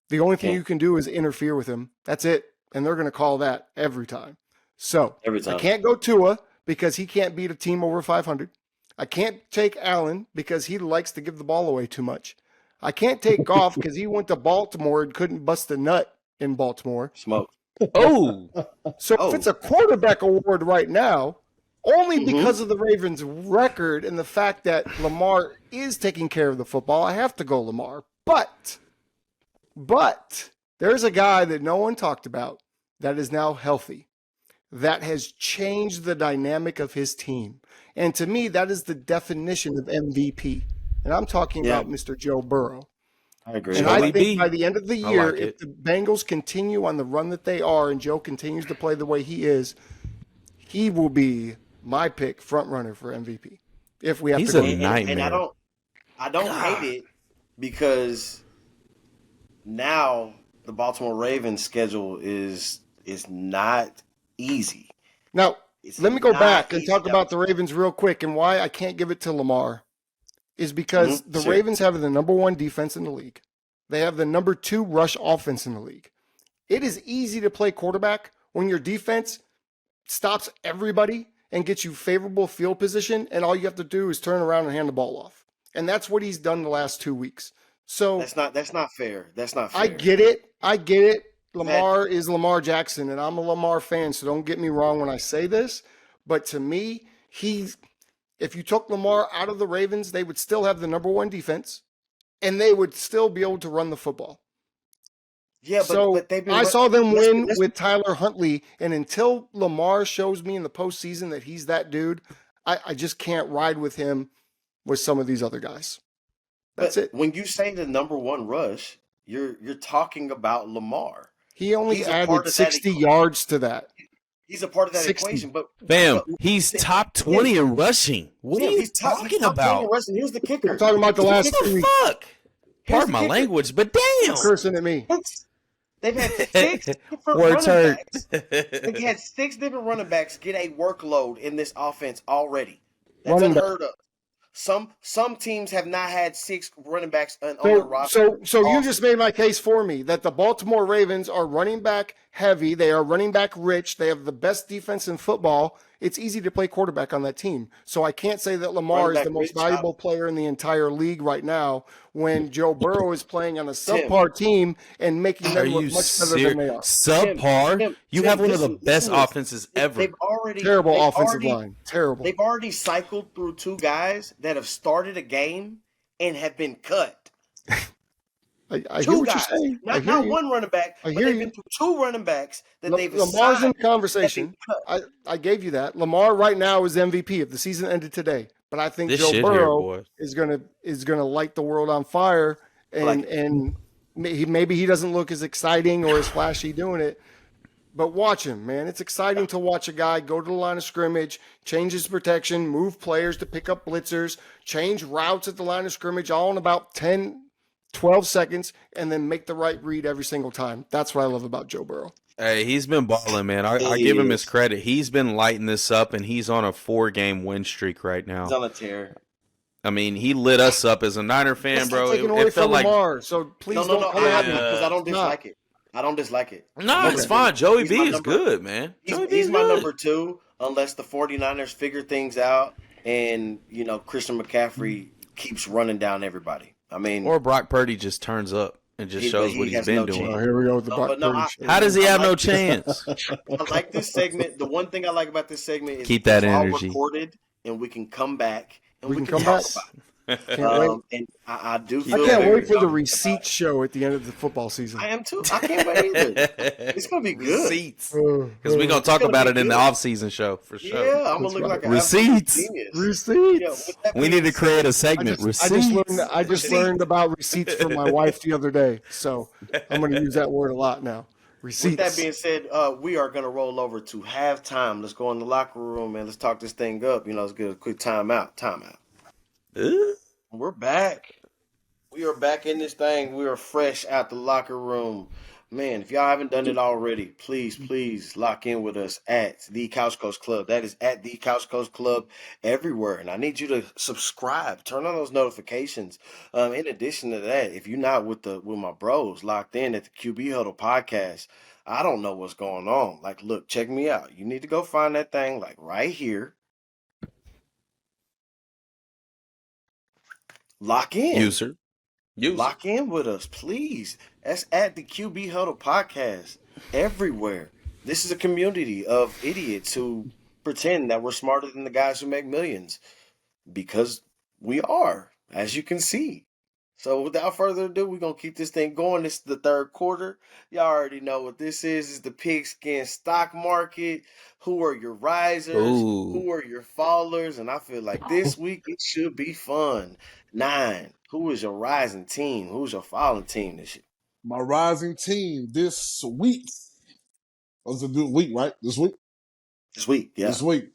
The only thing you can do is interfere with him. That's it. And they're going to call that every time. So I can't go Tua because he can't beat a team over 500. I can't take Allen because he likes to give the ball away too much. I can't take Goff because he went to Baltimore and couldn't bust a nut in Baltimore. Smoke. Oh. So if it's a quarterback award right now, only because of the Ravens' record and the fact that Lamar is taking care of the football, I have to go Lamar. But there's a guy that no one talked about that is now healthy, that has changed the dynamic of his team. And to me, that is the definition of MVP. And I'm talking about Mr. Joe Burrow. I agree. And I think by the end of the year, if the Bengals continue on the run that they are and Joe continues to play the way he is, he will be my pick, front runner for MVP. If we have He's to go. a nightmare. And I don't hate it because now the Baltimore Ravens schedule is not easy. Now, let me go back and talk about the Ravens real quick and why I can't give it to Lamar is because the Ravens have the number 1 defense in the league. They have the number 2 rush offense in the league. It is easy to play quarterback when your defense stops everybody and gets you favorable field position, and all you have to do is turn around and hand the ball off. And that's what he's done the last 2 weeks. So that's not fair. That's not fair. I get it. Lamar is Lamar Jackson, and I'm a Lamar fan, so don't get me wrong when I say this. But to me, if you took Lamar out of the Ravens, they would still have the number 1 defense, and they would still be able to run the football. Yeah, but I saw them win with Tyler Huntley, and until Lamar shows me in the postseason that he's that dude, I just can't ride with him with some of these other guys. That's it. When you say the number 1 rush, you're talking about Lamar. He only added 60 yards to that. He's a part of that 60. equation, but he's top 20 in rushing. What are you talking about? Here's the kicker. I'm talking about the last 3 weeks. Fuck. Pardon my language, but damn. You're cursing at me. They've had 6 different running backs. They've had 6 different running backs get a workload in this offense already. That's unheard of. Some teams have not had 6 running backs on their roster. So you just made my case for me that the Baltimore Ravens are running back heavy. They are running back rich. They have the best defense in football. It's easy to play quarterback on that team. So I can't say that Lamar is the most valuable player in the entire league right now when Joe Burrow is playing on a subpar team and making them look much better than they are. Subpar? You have one of the best offenses ever. Terrible offensive line. Terrible. They've already cycled through 2 guys that have started a game and have been cut. I hear what you're saying. Not 1 running back, but they've been through 2 running backs that they've Lamar's in the conversation. I gave you that. Lamar right now is MVP if the season ended today. But I think Joe Burrow is gonna light the world on fire, and maybe he doesn't look as exciting or as flashy doing it. But watch him, man. It's exciting to watch a guy go to the line of scrimmage, change his protection, move players to pick up blitzers, change routes at the line of scrimmage all in about 10, 12 seconds, and then make the right read every single time. That's what I love about Joe Burrow. Hey, he's been balling, man. I give him his credit. He's been lighting this up, and he's on a 4-game win streak right now. He's on a tear. I mean, he lit us up as a Niner fan, bro. Taking away from Lamar, so please don't come at me because I don't dislike it. I don't dislike it. No, it's fine. Joey B is good, man. He's my number 2 unless the 49ers figure things out and, Christian McCaffrey keeps running down everybody. I mean, or Brock Purdy just turns up and just shows what he's been doing. Oh, here we go with the Brock Purdy. How does he have no chance? I like this segment. The one thing I like about this segment is keep that it's all energy recorded, and we can come back and we can come talk back. about it. Can't wait. And I do I feel can't very wait for the confident receipt show at the end of the football season. I am too. I can't wait either. It's gonna be good. Receipts. Because Because we're going to talk gonna about be it in the good. off-season show, for sure. Yeah, I'm gonna That's look right. like an absolute Receipts. genius. Yeah, Receipts. with that We being need to said, create a segment. Receipts. I just learned about receipts from my wife the other day, so I'm going to use that word a lot now. With that Receipts. being said, we are gonna roll over to halftime. Let's go in the locker room and let's talk this thing up. Let's get a quick timeout. We're back. We are back in this thing. We are fresh out the locker room. Man, if y'all haven't done it already, please lock in with us at the Couch Coach Club. That is at the Couch Coach Club everywhere. And I need you to subscribe, turn on those notifications. In addition to that, if you're not with my bros locked in at the QB Huddle podcast, I don't know what's going on. Like, look, check me out. You need to go find that thing like right here. Lock in. User. Lock in with us, please. That's at the QB Huddle podcast everywhere. This is a community of idiots who pretend that we're smarter than the guys who make millions because we are, as you can see. So without further ado, we're going to keep this thing going. This is the third quarter. Y'all already know what this is. It's the pigskin stock market. Who are your risers? Ooh. Who are your fallers? And I feel like this week it should be fun. 9. Who is your rising team? Who's your falling team this year? My rising team this week. Was a good week, right? This week? This week, yeah. This week.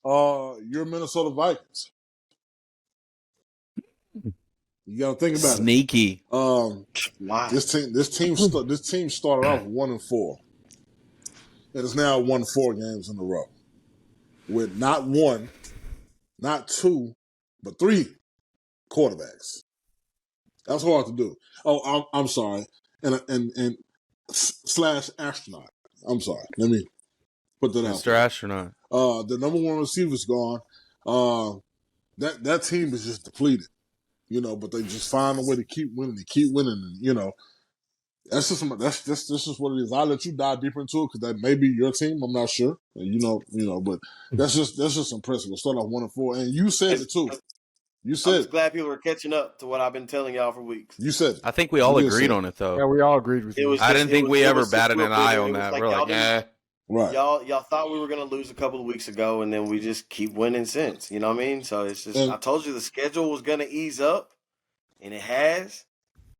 Your Minnesota Vikings. You gotta think about Sneaky. it. Why? This team started off 1-4. And it's now won 4 games in a row. With not 1, not 2, but 3 quarterbacks. That's hard to do. Oh, I'm sorry. And slash astronaut. I'm sorry. Let me put that out. Mr. Astronaut. The number 1 receiver's gone. That team is just depleted. But they just find a way to keep winning. They keep winning, and that's just what it is. I'll let you dive deeper into it because that may be your team. I'm not sure, but that's just impressive. We'll start off 1-4, and you said it too. You I'm said just glad people are catching up to what I've been telling y'all for weeks. You said it. I think we all You did agreed say on it, though. Yeah, we all agreed with you. I didn't think we ever just batted real an good, eye and on it was that. like, We're like, y'all Right. Y'all thought we were gonna lose a couple of weeks ago, and then we just keep winning since. You know what I mean? So it's just I told you the schedule was gonna ease up, and it has.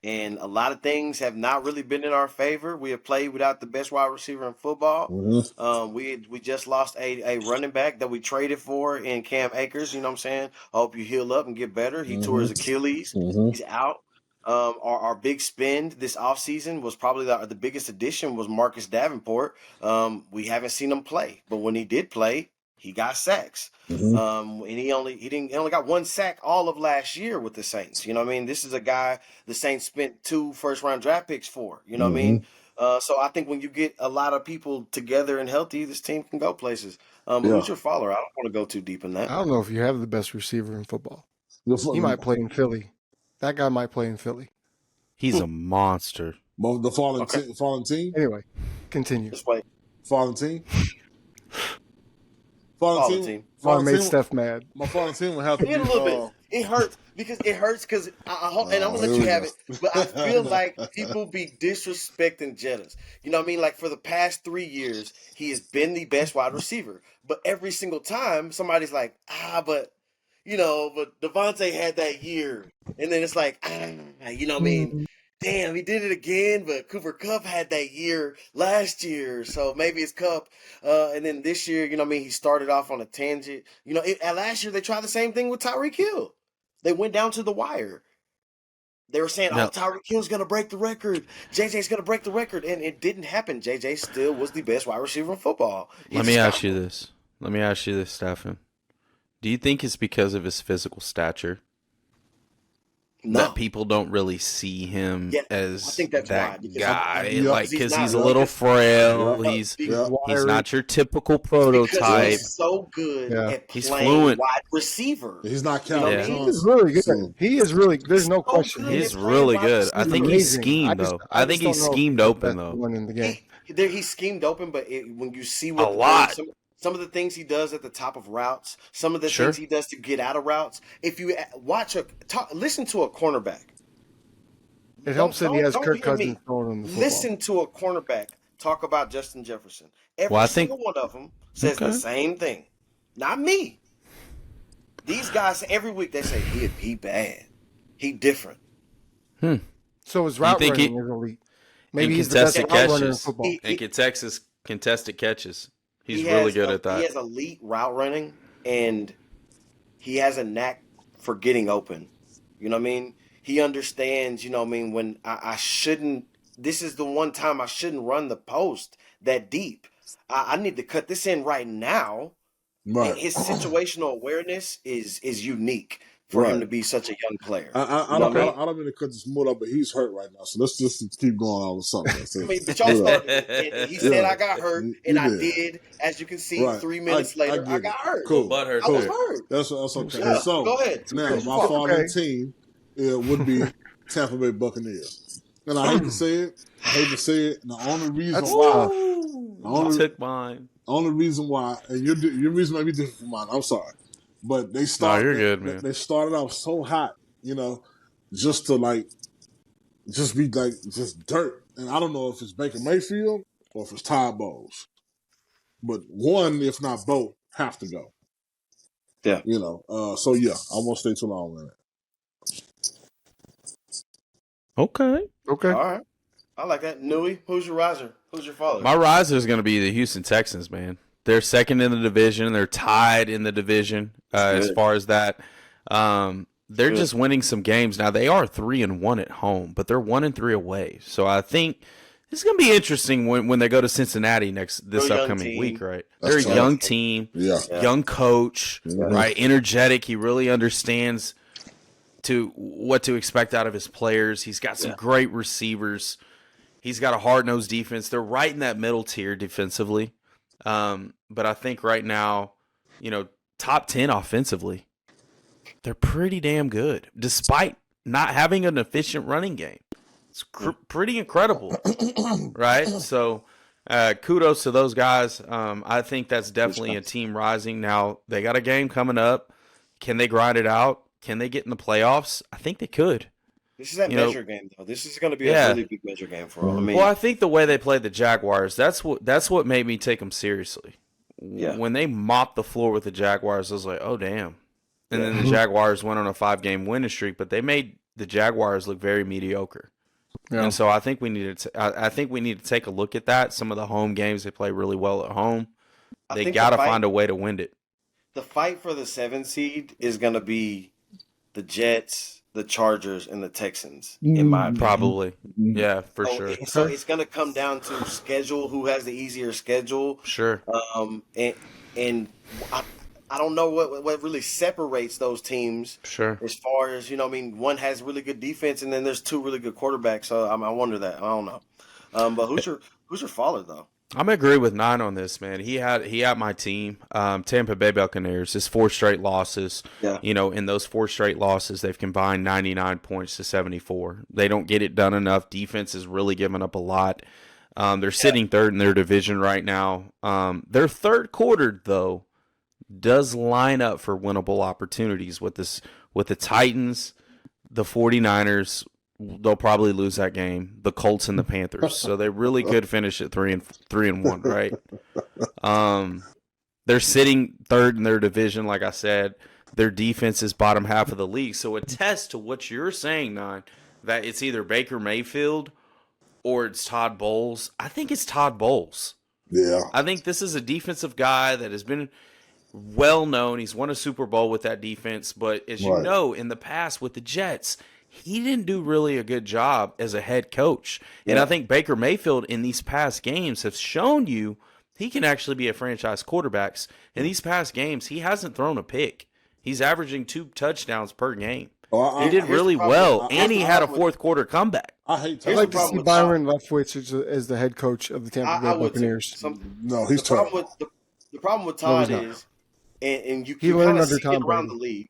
And a lot of things have not really been in our favor. We have played without the best wide receiver in football. Mm-hmm. We just lost a running back that we traded for in Cam Akers. You know what I'm saying? I hope you heal up and get better. He tore his Achilles. He's out. Our big spend this offseason was probably the biggest addition was Marcus Davenport. We haven't seen him play, but when he did play, he got sacks. And he only got 1 sack all of last year with the Saints. You know what I mean? This is a guy the Saints spent 2 first-round draft picks for. You know what I mean? So I think when you get a lot of people together and healthy, this team can go places. But who's your follower? I don't want to go too deep in that. I don't know if you have the best receiver in football. He might play in Philly. That guy might play in Philly. he's a monster. The fallen team? Anyway, continue. Just wait. Fallen team? Fallen team. I made Steph mad. My fallen team will have to be... A little bit. It hurts because I hope, and I'm gonna let you have it. But I feel like people be disrespecting Jettas. You know what I mean? Like for the past 3 years, he has been the best wide receiver. But every single time, somebody's like, but Devontae had that year, and then it's like, you know what I mean? Damn, he did it again, but Cooper Kupp had that year last year, so maybe it's Kupp. And then this year, you know what I mean, he started off on a tangent. Last year they tried the same thing with Tyreek Hill. They went down to the wire. They were saying, Tyreek Hill's going to break the record. JJ's going to break the record, and it didn't happen. JJ still was the best wide receiver in football. Let me ask you this, Stephen. Do you think it's because of his physical stature? No. That people don't really see him as I think that's that why, guy, because he's a little frail. He's not your typical prototype. He's so good at He's playing fluent. wide receiver. He's not Calvin He is really good. He is really. There's no question. He's really good. I think he's amazing. schemed though. I think he's schemed open though. One in the game. He schemed open, but when you see what some of the things he does at the top of routes, some of the Sure. things he does to get out of routes. If you listen to a cornerback. It helps that he has Don't Kirk hear me. Cousins throwing him the football. Listen to a cornerback talk about Justin Jefferson. Every Well, I think- single one of them says the Okay. same thing. Not me. These guys every week they say he bad, he different. So his route think running he- is elite. Maybe he's the best contested route runner in catches. football. And Texas contested catches. He's He really has good at that. He has elite route running, and he has a knack for getting open. You know what I mean? He understands, you know what I mean, when I shouldn't – this is the one time I shouldn't run the post that deep. I need to cut this in right now. Right. And his situational awareness is unique for him Right. to be such a young player. I don't mean to cut this mood up, but he's hurt right now. So let's just keep going on with something. I mean, but y'all started it, and he said I got hurt, and I did. As you can see, Right. 3 minutes later, I got hurt. Cool. Butt hurt I was there. hurt. That's okay. Yeah, So go ahead. now my Okay. father team would be Tampa Bay Buccaneers. And I hate to say it. And the only reason That's why, You took mine. and your reason may be different from mine. I'm sorry, but they started. you're good, man. They started off so hot, just to just be just dirt. And I don't know if it's Baker Mayfield or if it's Todd Bowles, but one, if not both, have to go. Yeah. So yeah, I won't stay too long on it. Okay. Okay. All right. I like that. Nui, who's your riser? Who's your father? My riser is going to be the Houston Texans, man. They're second in the division. They're tied in the division as far as that. They're just winning some games. Now, they are 3-1 at home, but they're 1-3 away. So I think it's going to be interesting when they go to Cincinnati this upcoming week, right? They're a young team, young coach, right? Energetic. He really understands what to expect out of his players. He's got some great receivers. He's got a hard-nosed defense. They're right in that middle tier defensively. But I think right now, top 10 offensively, they're pretty damn good, despite not having an efficient running game. It's pretty incredible, right? So kudos to those guys. I think that's definitely a team rising. Now, they got a game coming up. Can they grind it out? Can they get in the playoffs? I think they could. This is that measure game, though. This is going to be a really big measure game for them. Well, I think the way they played the Jaguars, that's what made me take them seriously. Yeah. When they mopped the floor with the Jaguars, I was like, oh, damn. And then the Jaguars went on a 5-game winning streak, but they made the Jaguars look very mediocre. Yeah. And so I think we need to take a look at that. Some of the home games, they play really well at home. They got to find a way to win it. The fight for the 7 seed is going to be the Jets, the Chargers, and the Texans, in my opinion. Probably. Yeah, for sure. So it's going to come down to schedule, who has the easier schedule. Sure. And I don't know what really separates those teams. Sure. As far as, one has really good defense, and then there's 2 really good quarterbacks. So I wonder that. I don't know. But who's your father, though? I'm gonna agree with 9 on this, man. He had my team, Tampa Bay Buccaneers. His 4 straight losses. Yeah. In those 4 straight losses, they've combined 99 points to 74. They don't get it done enough. Defense is really giving up a lot. They're sitting 3rd in their division right now. Their 3rd quarter, though, does line up for winnable opportunities with the Titans, the 49ers. They'll probably lose that game. The Colts and the Panthers, so they really could finish at 3-1, right? They're sitting 3rd in their division, like I said. Their defense is bottom half of the league, so attest to what you're saying, Nine, that it's either Baker Mayfield or it's Todd Bowles. I think it's Todd Bowles. Yeah, I think this is a defensive guy that has been well known. He's won a Super Bowl with that defense, but as you know, in the past with the Jets, he didn't do really a good job as a head coach. And I think Baker Mayfield in these past games have shown you he can actually be a franchise quarterback. In these past games, he hasn't thrown a pick. He's averaging 2 touchdowns per game. He did really well, and he had a 4th quarter comeback. I'd like to see Byron Leftwich as the head coach of the Tampa Bay Buccaneers. No, he's terrible. The problem with Todd is, and you learned kind of under see Tom it around Brady. the league,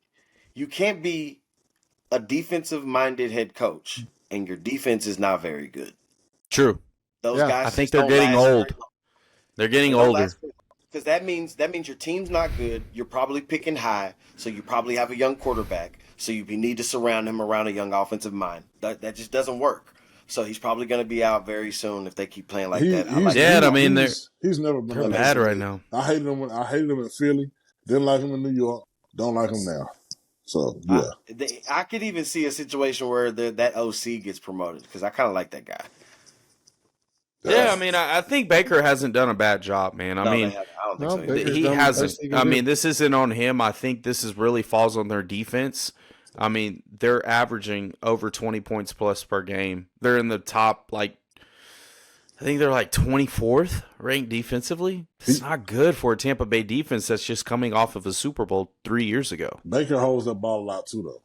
you can't be a defensive-minded head coach, and your defense is not very good. True. Those guys, I think they're getting old. They're getting older. Because that means your team's not good. You're probably picking high, so you probably have a young quarterback. So you need to surround him around a young offensive mind. That just doesn't work. So he's probably going to be out very soon if they keep playing like that. He's never been they're bad right now. I hated him in Philly. Didn't like him in New York. Don't like him now. So yeah, I could even see a situation where that OC gets promoted because I kind of like that guy. Yeah, I mean, I think Baker hasn't done a bad job, man. I mean, I don't think so. he hasn't. I mean, this isn't on him. I think this is really falls on their defense. I mean, they're averaging over 20 points plus per game. They're in the top, I think they're 24th ranked defensively. It's not good for a Tampa Bay defense that's just coming off of a Super Bowl 3 years ago. Baker holds that ball a lot too, though.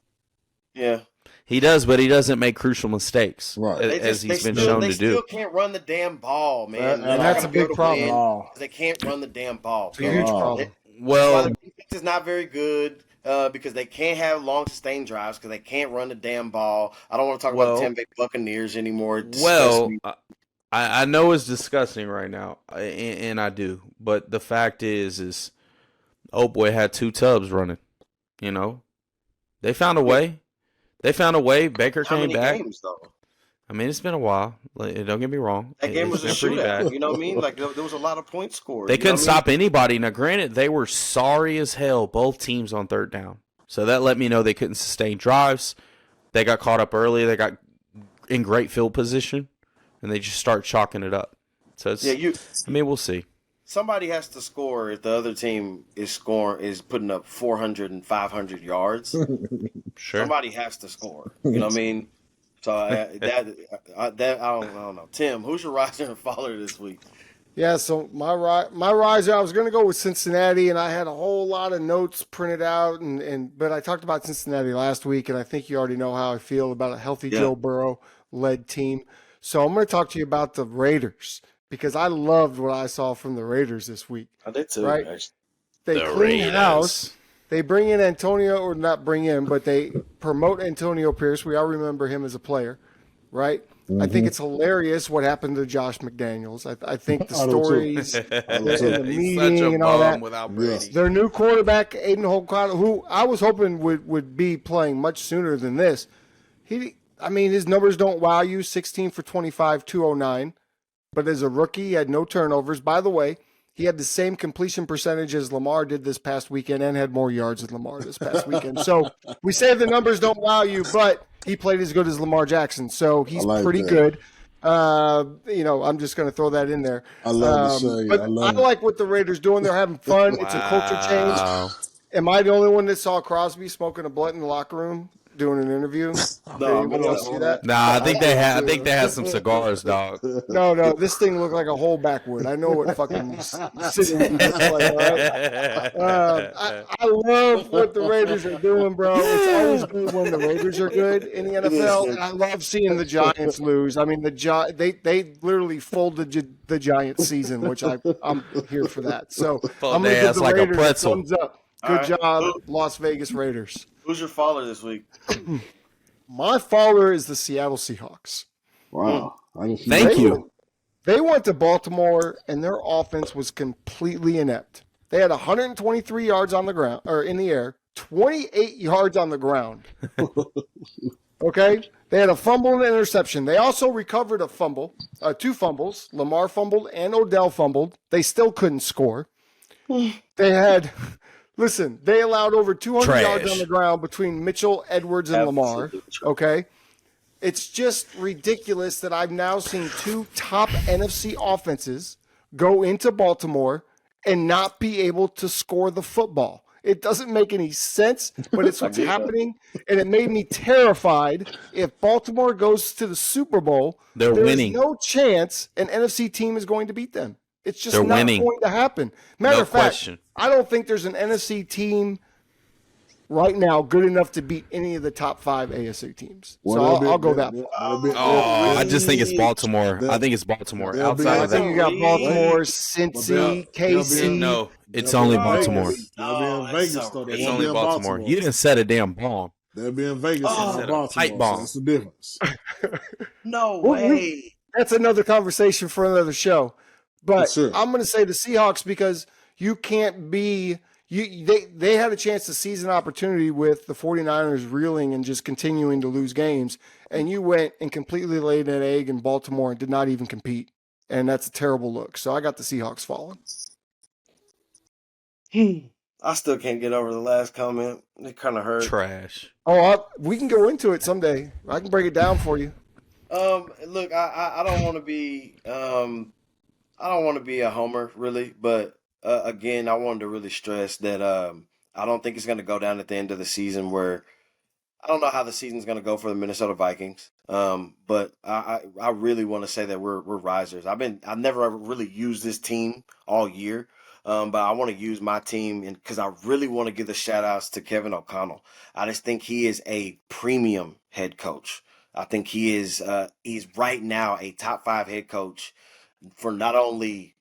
Yeah. He does, but he doesn't make crucial mistakes, right? As he's been shown to do. They still can't run the damn ball, man. And that's a big problem. They can't run the damn ball. It's a huge problem. Well, the defense is not very good because they can't have long sustained drives because they can't run the damn ball. I don't want to talk about the Tampa Bay Buccaneers anymore. I know it's disgusting right now, and I do. But the fact is, oh boy, had 2 tubs running. You know, they found a way. Baker came back. Games, though? I mean, it's been a while. Don't get me wrong. That game was a shootout. You know what I mean? There was a lot of points scored. They couldn't stop anybody. Now, granted, they were sorry as hell, both teams on third down. So that let me know they couldn't sustain drives. They got caught up early. They got in great field position, and they just start chalking it up. So we'll see. Somebody has to score if the other team is putting up 400 and 500 yards. Sure. Somebody has to score. You know what I mean? So I don't know. Tim, who's your riser and faller this week? Yeah, so my riser, I was going to go with Cincinnati, and I had a whole lot of notes printed out, but I talked about Cincinnati last week, and I think you already know how I feel about a healthy Joe Burrow-led team. So I'm going to talk to you about the Raiders because I loved what I saw from the Raiders this week. I did too. Right? They clean house. They bring in Antonio, or not bring in, but they promote Antonio Pierce. We all remember him as a player, right? Mm-hmm. I think it's hilarious what happened to Josh McDaniels. I think the stories in the meeting and all that. Without Brady. Their new quarterback, Aiden O'Connell, who I was hoping would be playing much sooner than this. His numbers don't wow you, 16 for 25, 209. But as a rookie, he had no turnovers. By the way, he had the same completion percentage as Lamar did this past weekend and had more yards than Lamar this past weekend. So we say the numbers don't wow you, but he played as good as Lamar Jackson. So he's pretty good. I'm just going to throw that in there. I like what the Raiders doing. They're having fun. It's a culture change. Am I the only one that saw Crosby smoking a blunt in the locker room doing an interview? No, anybody else see that? Nah, I think they had some cigars, dog. No, this thing looked like a whole backwood. I know what fucking sitting looks like. Right? I love what the Raiders are doing, bro. It's always good when the Raiders are good in the NFL, and I love seeing the Giants lose. I mean, they literally folded the Giants season, which I'm here for that. So I'm gonna give the Raiders a thumbs up. Good job, Las Vegas Raiders. Who's your faller this week? My faller is the Seattle Seahawks. Wow. Thank you. They went to Baltimore, and their offense was completely inept. They had 123 yards on the ground, or in the air, 28 yards on the ground. Okay? They had a fumble and an interception. They also recovered a fumble, 2 fumbles. Lamar fumbled and Odell fumbled. They still couldn't score. They allowed over 200 yards on the ground between Mitchell, Edwards, and Lamar. Okay? It's just ridiculous that I've now seen 2 top NFC offenses go into Baltimore and not be able to score the football. It doesn't make any sense, but it's what's happening, and it made me terrified. If Baltimore goes to the Super Bowl, there's winning. No chance an NFC team is going to beat them. It's just not winning. going to happen. Matter of fact, question. I don't think there's an NFC team right now good enough to beat any of the top 5 AFC teams. So I'll go that far. I just think it's Baltimore. I think it's Baltimore. Outside of that, you got Baltimore, Cincy, KC. No, it's only Baltimore. They'll be in Vegas, though. It's only Baltimore. You didn't set a damn bomb. They'll be in Vegas. Tight bomb. That's the difference. No way. That's another conversation for another show. But sure. I'm going to say the Seahawks because You can't be they had a chance to seize an opportunity with the 49ers reeling and just continuing to lose games, and you went and completely laid an egg in Baltimore and did not even compete. And that's a terrible look. So I got the Seahawks falling. I still can't get over the last comment. It kind of hurt. Trash. Oh, we can go into it someday. I can break it down for you. Look, I don't want to be I don't want to be a homer really, but again, I wanted to really stress that I don't think it's going to go down at the end of the season where I don't know how the season's going to go for the Minnesota Vikings. But I really want to say that we're risers. I've never ever really used this team all year. But I want to use my team because I really want to give the shout outs to Kevin O'Connell. I just think he is a premium head coach. I think he's right now a top 5 head coach for not only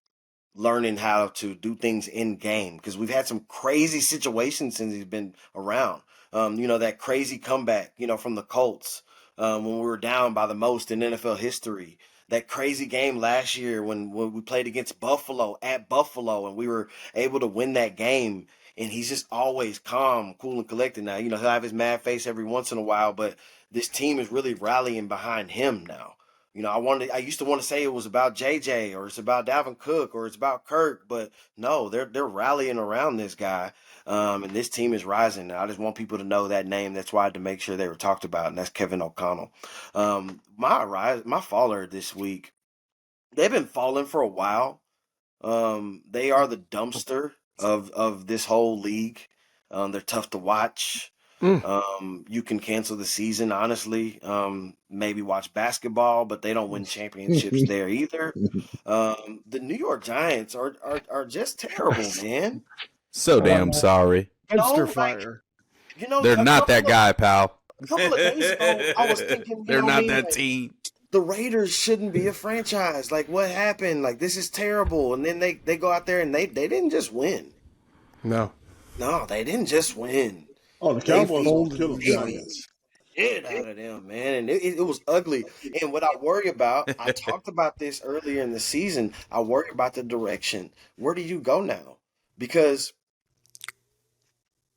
learning how to do things in game, because we've had some crazy situations since he's been around. That crazy comeback, from the Colts when we were down by the most in NFL history. That crazy game last year when we played against Buffalo at Buffalo and we were able to win that game. And he's just always calm, cool, and collected now. He'll have his mad face every once in a while, but this team is really rallying behind him now. I used to want to say it was about JJ or it's about Dalvin Cook or it's about Kirk, but no, they're rallying around this guy, and this team is rising. I just want people to know that name. That's why I had to make sure they were talked about, and that's Kevin O'Connell. My faller this week, they've been falling for a while. They are the dumpster of this whole league. They're tough to watch. You can cancel the season, honestly. Maybe watch basketball, but they don't win championships there either. The New York Giants are just terrible, man. So damn sorry. Dumpster fire. They're not that guy, pal. A couple of days ago, I was thinking, they're not that team. The Raiders shouldn't be a franchise. Like, what happened? Like, this is terrible. And then they go out there and they didn't just win. No, they didn't just win. Oh, the Cowboys will kill the Giants. Shit out of them, man. And it was ugly. And what I worry about, I talked about this earlier in the season, I worry about the direction. Where do you go now? Because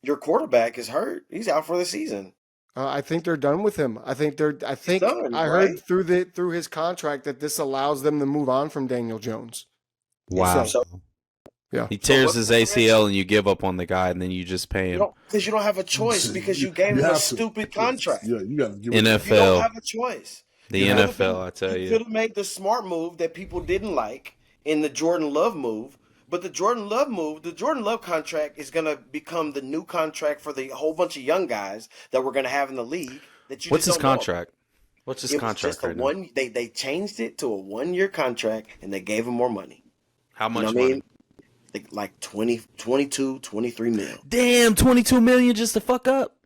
your quarterback is hurt. He's out for the season. I think they're done with him. I heard through his contract that this allows them to move on from Daniel Jones. Wow. Yeah. He tears his ACL and you give up on the guy and then you just pay him. Because you don't have a choice because you gave him a stupid contract. Yeah, you got to give NFL. You don't have a choice. The NFL, I tell you. You could have made the smart move that people didn't like in the Jordan Love move. But the Jordan Love contract is going to become the new contract for the whole bunch of young guys that we're going to have in the league. What's his contract? What's his contract right now? They changed it to a 1-year contract and they gave him more money. How much money? Like 22, 23 mil. Damn, 22 million just to fuck up.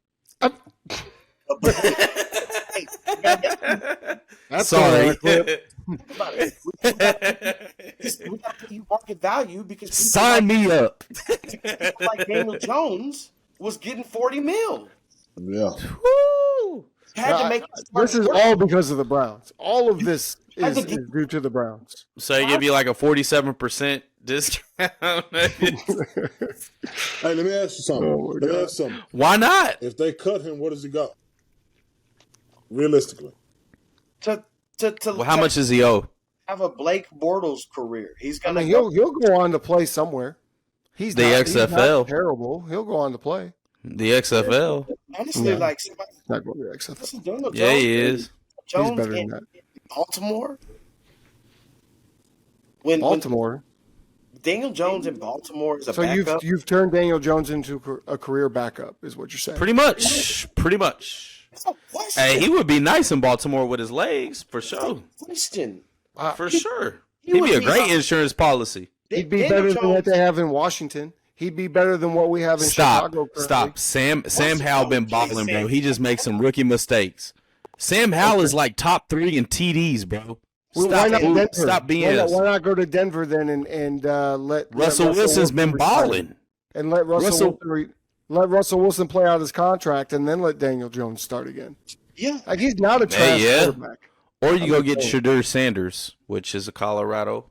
That's sorry. We got to pay market value because sign me up. Like Daniel Jones was getting 40 mil. Yeah. Woo! Had to make this is all because of the Browns. All of this is due to the Browns. So you give you like a 47% discount. Hey, let me ask you something. Why not? If they cut him, where does he go? Realistically. How much does he owe? Have a Blake Bortles career. He's gonna. He'll go on to play somewhere. He's XFL. He's not terrible. He'll go on to play. The XFL. Honestly, like not going to the XFL. Yeah, he is. Jones he's better than that. Baltimore. Baltimore. Daniel Jones in Baltimore is a so backup. you've turned Daniel Jones into a career backup, is what you're saying. Pretty much. Hey, he would be nice in Baltimore with his legs, for sure. Question. For sure. He'd be a great insurance policy. He'd be better than what they have in Washington. He'd be better than what we have in Chicago currently. Stop. Sam Howell been balling, bro. He just makes some rookie mistakes. Sam Howell is like top 3 in TDs, bro. Stop being. Why not go to Denver then and let Russell Wilson's been balling and let Russell Wilson play out his contract and then let Daniel Jones start again. Yeah, like he's not a trash quarterback. Or you go get Shadur Sanders, which is a Colorado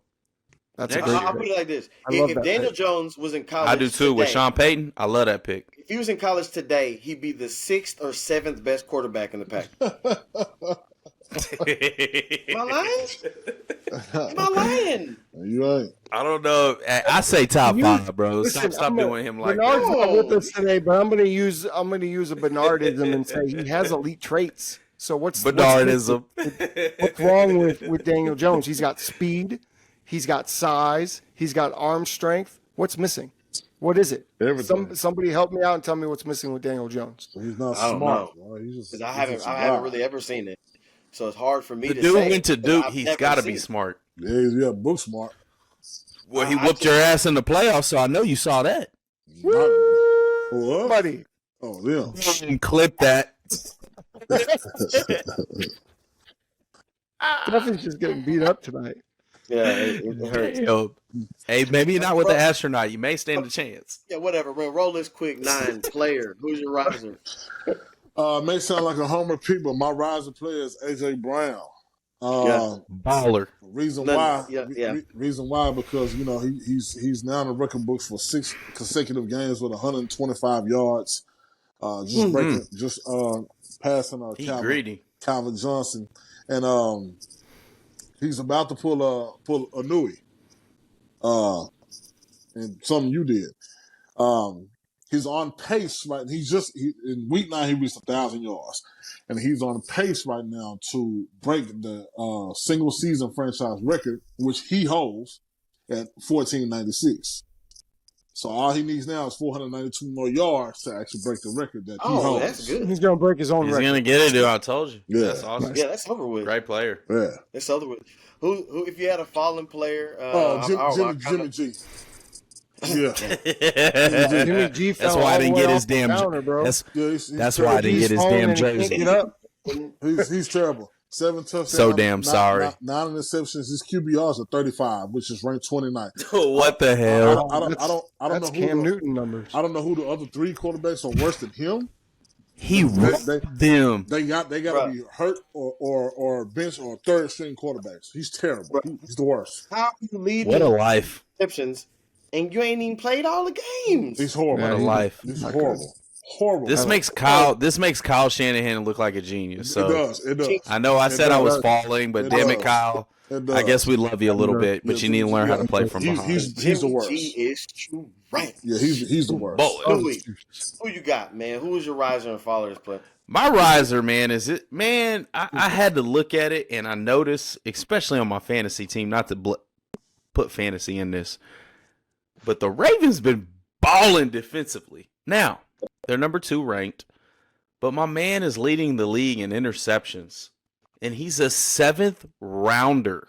That's a Next great year. I'll pick. put it like this: I love if that Daniel pick. Jones was in college, I do too. With today, Sean Payton, I love that pick. if he was in college today, he'd be the 6th or 7th best quarterback in the pack. Am I lying? Am I lying? You right. I don't know. I say top You- 5, bro. Listen, Stop doing him like Bernard's that. not with us today, but I'm gonna use a Bernardism and say he has elite traits. So what's Bernardism. what's wrong with Daniel Jones? He's got speed, he's got size, he's got arm strength. What's missing? What is it? Everything. Somebody help me out and tell me what's missing with Daniel Jones. He's not I don't smart. know. Bro. He's just, 'Cause I haven't really ever seen it, so it's hard for me The to dude say. went to because Duke. I've He's never got to seen be it. smart. Yeah, book smart. Well, he I whooped your ass in the playoffs, so I know you saw that. What? Buddy. Oh, yeah. And clip that. Stephen's just getting beat up tonight. Yeah, it hurts. Yo, hey, maybe not with the astronaut. You may stand a chance. Yeah, whatever. Man, roll this quick 9 player. Who's your riser? May sound like a homer pick, but my rising player is AJ Brown. Yeah. Baller. Reason None- why? yeah. Reason why? Because he's now in the record books for 6 consecutive games with 125 yards. Just passing He greedy. Calvin Johnson, and he's about to pull a Nui, and something you did. He's on pace, right? In week 9 he reached 1,000 yards, and he's on pace right now to break the single season franchise record, which he holds at 1496. So all he needs now is 492 more yards to actually break the record that he holds. That's good. He's gonna break his own He's record. going to get it, dude. I told you. Yeah. That's awesome. Yeah, that's over with. Great player. Yeah. That's over with. Who? If you had a fallen player, Jimmy G. Yeah. Jimmy G That's fell why I all didn't the way get off his the damn. counter, bro. That's why I didn't get his damn He's falling and he jersey. can't get up. He's terrible. 7 touchdowns. So damn sorry. 9 interceptions. His QBRs are 35, which is ranked 29. What the hell? I don't That's know who Cam the, Newton numbers. I don't know who the other 3 quarterbacks are worse than him. He robbed them. They got to be hurt or bench or third string quarterbacks. He's terrible. He's the worst. how you lead What a life. interceptions and you ain't even played all the games? He's horrible. What a life. He's horrible. Horrible. This makes Kyle Shanahan look like a genius. So It does. I know I said I was does. falling, but It damn it, does. Kyle. It does. I guess we love you a little bit, but you need to learn how to play from behind. He's the worst. He is true. Right. Yeah, he's the worst. Boy. Who you got, man? Who is your riser and faller play? My riser, man, I had to look at it and I noticed, especially on my fantasy team, not to put fantasy in this, but the Ravens been balling defensively. Now, they're number 2 ranked, but my man is leading the league in interceptions, and he's a 7th rounder.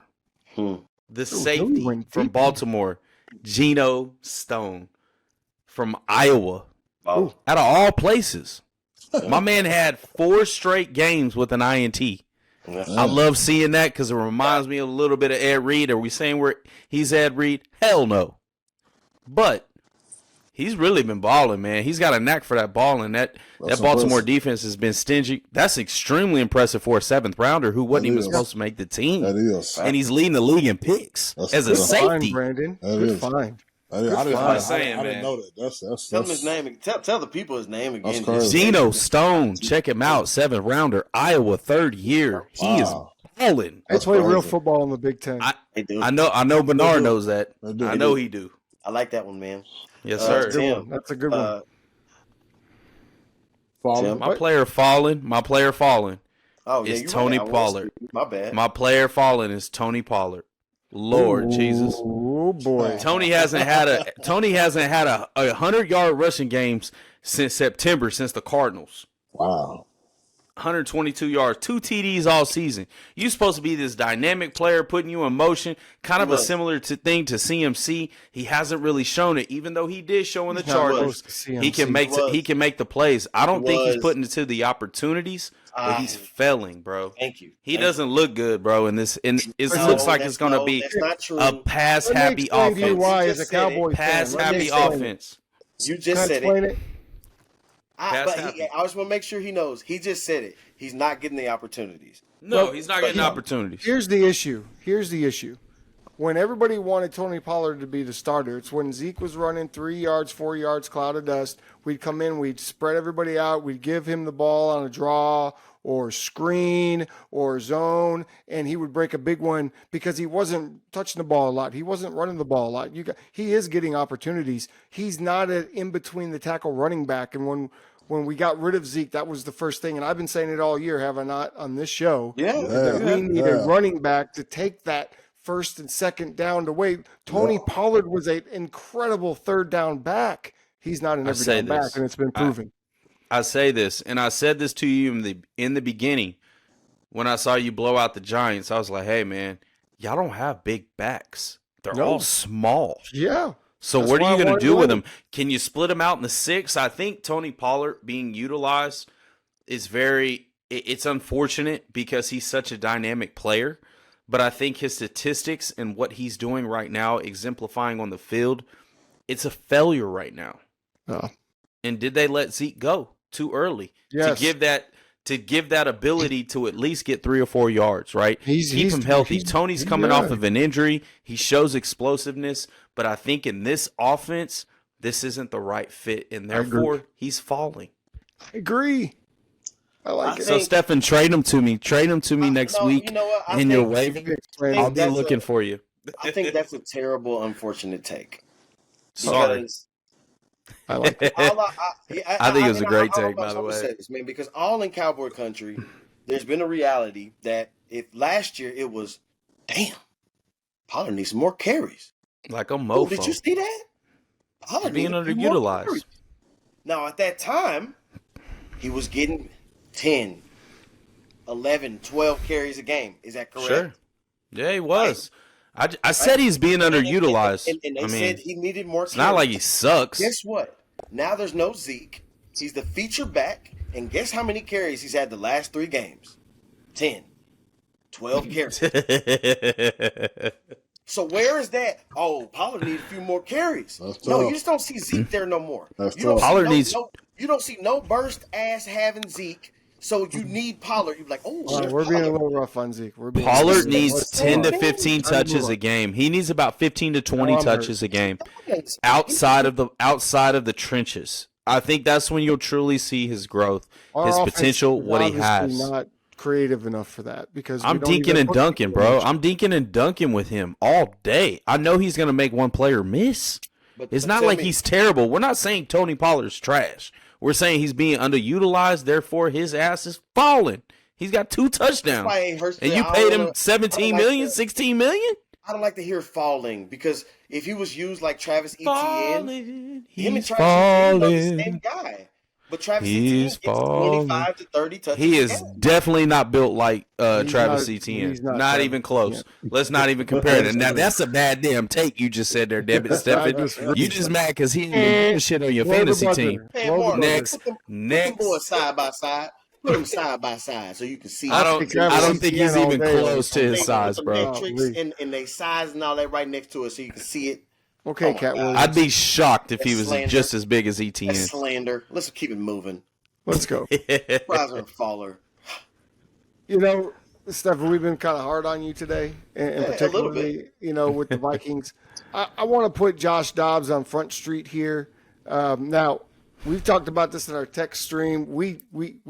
The safety from Baltimore, Geno Stone from Iowa. Oh. Out of all places. My man had 4 straight games with an INT. I love seeing that because it reminds me a little bit of Ed Reed. Are we saying he's Ed Reed? Hell no. But he's really been balling, man. He's got a knack for that ball, and that Baltimore defense has been stingy. That's extremely impressive for a 7th rounder who wasn't even supposed to make the team. That is. And he's leading the league in picks as a Good safety. find, Brandon. That Good is. find. I didn't man. know that. That's Tell him his name. Tell the people his name again. That's crazy. Geno Stone, check him out, 7th rounder, Iowa, 3rd year. He is balling. They play real crazy. football in the Big Ten. I know Bernard knows that. I know he do. I like that one, man. Yes, sir. Tim, That's a good one. Falling. My player falling Oh, yeah, is you're Tony right. Pollard. My bad. My player falling is Tony Pollard. Lord Jesus. Oh boy. Tony hasn't had a 100-yard rushing games since September, since the Cardinals. Wow. 122 yards, 2 TDs all season. You're supposed to be this dynamic player putting you in motion, kind of a similar thing to CMC. He hasn't really shown it, even though he did show in the Chargers. He can make the plays. I don't think he's putting it to the opportunities, but he's failing, bro. Thank you. He doesn't look good, bro. In this, it looks like it's going to be that's not true. a pass-happy Let me explain to you offense. why, You as a just said it. Cowboys fan. Pass-happy Let me explain it. offense. You Can just I said explain it. it? I just want to make sure he knows. He just said it. He's not getting the opportunities. No, he's not getting opportunities. Here's the issue. when everybody wanted Tony Pollard to be the starter, it's when Zeke was running 3 yards, 4 yards, cloud of dust. We'd come in, we'd spread everybody out, we'd give him the ball on a draw or screen or zone, and he would break a big one because he wasn't touching the ball a lot. He wasn't running the ball a lot. He is getting opportunities. He's not an in-between the tackle running back, and when we got rid of Zeke, that was the first thing. And I've been saying it all year, have I not, on this show? Yeah. That we need a running back to take that first and second down to wait. Tony Pollard was an incredible third down back. He's not an every down back, and it's been proven. I say this, and I said this to you in the beginning when I saw you blow out the Giants. I was like, hey, man, y'all don't have big backs. They're all small. Yeah. So what are you going to do with them? Can you split them out in the 6? I think Tony Pollard being utilized is it's unfortunate because he's such a dynamic player. But I think his statistics and what he's doing right now, exemplifying on the field, it's a failure right now. Oh. And did they let Zeke go too early to give that ability to at least get 3 or 4 yards, right? Keep him healthy. Tony's coming off of an injury. He shows explosiveness, but I think in this offense, this isn't the right fit, and therefore he's falling. I agree. I like it. So, Stefan, trade him to me. Trade him to me next week in your waiver. I'll be looking for you. I think that's a terrible, unfortunate take. Sorry. I like it. I think it was a great take, by the way. Say this, man, because all in Cowboy country, there's been a reality that if last year it was, damn, Pollard needs some more carries. Like a Oh, mofo. did you see that? Pollard Being needed a few more underutilized. carries. Now, at that time, he was getting 10, 11, 12 carries a game. Is that correct? Sure. Yeah, he was. I said he's being underutilized. And they said he needed more carries. It's not like he sucks. Guess what? Now there's no Zeke. He's the feature back. And guess how many carries he's had the last 3 games? 10. 12 carries. So where is that? Oh, Pollard needs a few more carries. No, you just don't see Zeke there no more. You don't see no burst ass having Zeke. So you need Pollard. You're like, we're being a little rough on Zeke. Pollard needs 10 to 15 touches a game. He needs about 15 to 20 touches a game outside of the trenches. I think that's when you'll truly see his growth, his potential, what he has. Not creative enough for that because I'm dinking and dunking, bro. I'm dinking and dunking with him all day. I know he's going to make one player miss. It's not like he's terrible. We're not saying Tony Pollard's trash. We're saying he's being underutilized, therefore his ass is falling. He's got 2 touchdowns. And you paid him $17 million, $16 million? I don't like to hear falling because if he was used like Travis Etienne, him and Travis Etienne are the same guy. But Travis Etienne gets 25 to 30 touches. He is definitely not built like Travis Etienne. Not even close. Yeah. Let's not even compare it. Now, that's a bad damn take you just said there, Stephen. You just mad because he didn't shit on your fantasy team. Next. Put them boys side by side. Put them side by side so you can see. I don't think he's even close to his size, bro. And they size and all that right next to it so you can see it. Okay, Cat Williams. I'd be shocked if he was just as big as Etienne. That's slander. Let's keep it moving. Let's go. Riser and faller. You know, Stephen, we've been kind of hard on you today, and particularly, with the Vikings. I want to put Josh Dobbs on Front Street here. Now, we've talked about this in our text stream. We've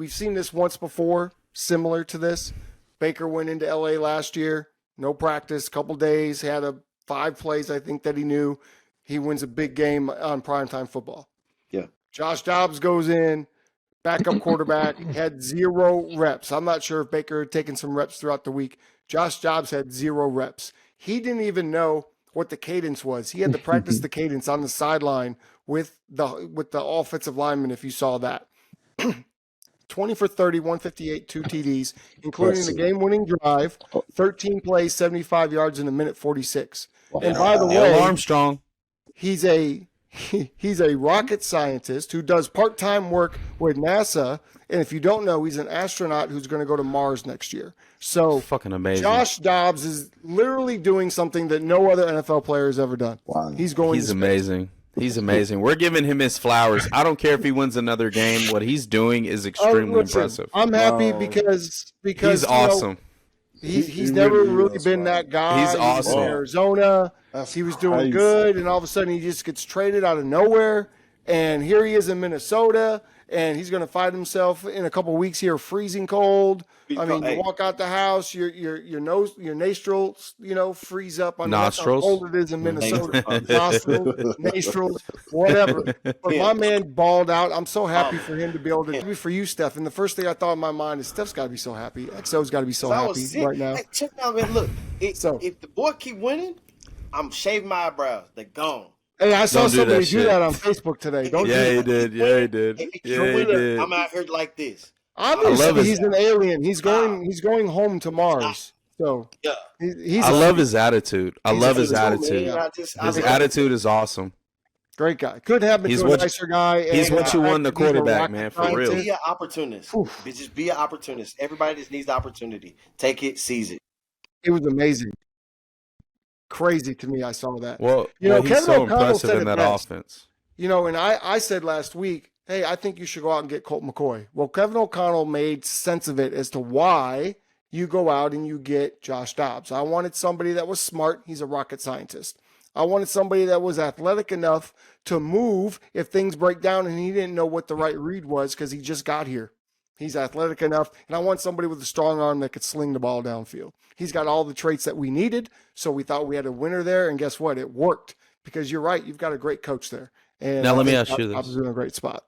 seen this once before, similar to this. Baker went into L.A. last year, no practice, couple days, had 5 plays, I think, that he knew. He wins a big game on primetime football. Yeah. Josh Dobbs goes in, backup quarterback, had 0 reps. I'm not sure if Baker had taken some reps throughout the week. Josh Dobbs had 0 reps. He didn't even know what the cadence was. He had to practice the cadence on the sideline with the offensive lineman, if you saw that. 20 for 30, 158, 2 TDs, including the game-winning drive, 13 plays, 75 yards in a minute 46. And by the way, Armstrong, he's a rocket scientist who does part-time work with NASA. And if you don't know, he's an astronaut who's going to go to Mars next year. So fucking amazing. Josh Dobbs is literally doing something that no other NFL player has ever done. Wow. He's amazing. He's amazing. We're giving him his flowers. I don't care if he wins another game. What he's doing is extremely impressive. I'm happy because he's awesome. He's He never really really is, been bro. that guy. He's He was awesome. in Arizona. That's He was doing crazy. good, and all of a sudden he just gets traded out of nowhere. And here he is in Minnesota, and he's going to find himself in a couple of weeks here, freezing cold. I mean, you Hey. walk out the house, your nostrils, freeze up. I mean, Nostrils? that's how cold it is in Minnesota. Nostrils. Nostrils, whatever. But Yeah. my man balled out. I'm so happy for him to be able to do it for you, Steph. And the first thing I thought in my mind is Steph's got to be so happy. XO's got to be so I was happy sick. right now. Hey, check out, man. Look, So- if the boy keep winning, I'm shaving my eyebrows. They're gone. Hey, I saw Don't do somebody that do shit. that on Facebook today. Don't Yeah, do he that. did. Yeah, he did. If he keep Yeah, he winning, did. I'm out here like this. Obviously, love his- he's an alien. He's going home to Mars. So Yeah. he's I a love his attitude. I He's love a his cool man. attitude. I His love it. attitude is awesome. great guy. Couldn't happen He's to a what- nicer guy. he's and what you the want the fact that he's a quarterback, rocket man, for real. scientist. Be an opportunist. Oof. Just be an opportunist. Everybody just needs the opportunity. Take it, seize it. It was amazing. Crazy to me. I saw that. Well, Kevin he's so O'Connell impressive said in it that best. offense. And I said last week, hey, I think you should go out and get Colt McCoy. Well, Kevin O'Connell made sense of it as to why you go out and you get Josh Dobbs. I wanted somebody that was smart. He's a rocket scientist. I wanted somebody that was athletic enough to move if things break down, and he didn't know what the right read was because he just got here. He's athletic enough, and I want somebody with a strong arm that could sling the ball downfield. He's got all the traits that we needed, so we thought we had a winner there, and guess what? It worked because you're right. You've got a great coach there. And Now, let I me think ask you Dobbs this. is in a great spot.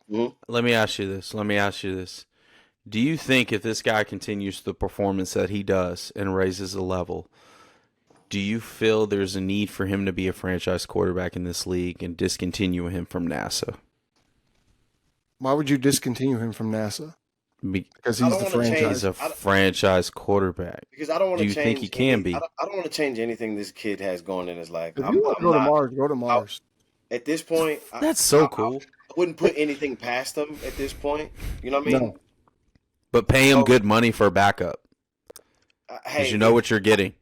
Let me ask you this. Do you think if this guy continues the performance that he does and raises the level, do you feel there's a need for him to be a franchise quarterback in this league and discontinue him from NASA? Why would you discontinue him from NASA? Because I he's don't the wanna change- franchise. He's a franchise quarterback. Because I don't want Do to you change. think he can be? I don't want to change anything this kid has going in his life. If I'm you want to go to not- Mars, go to Mars. At this point, That's so cool. I wouldn't put anything past him at this point. You know what I mean? No. But pay him Oh. good money for a backup Hey, because you know what you're getting.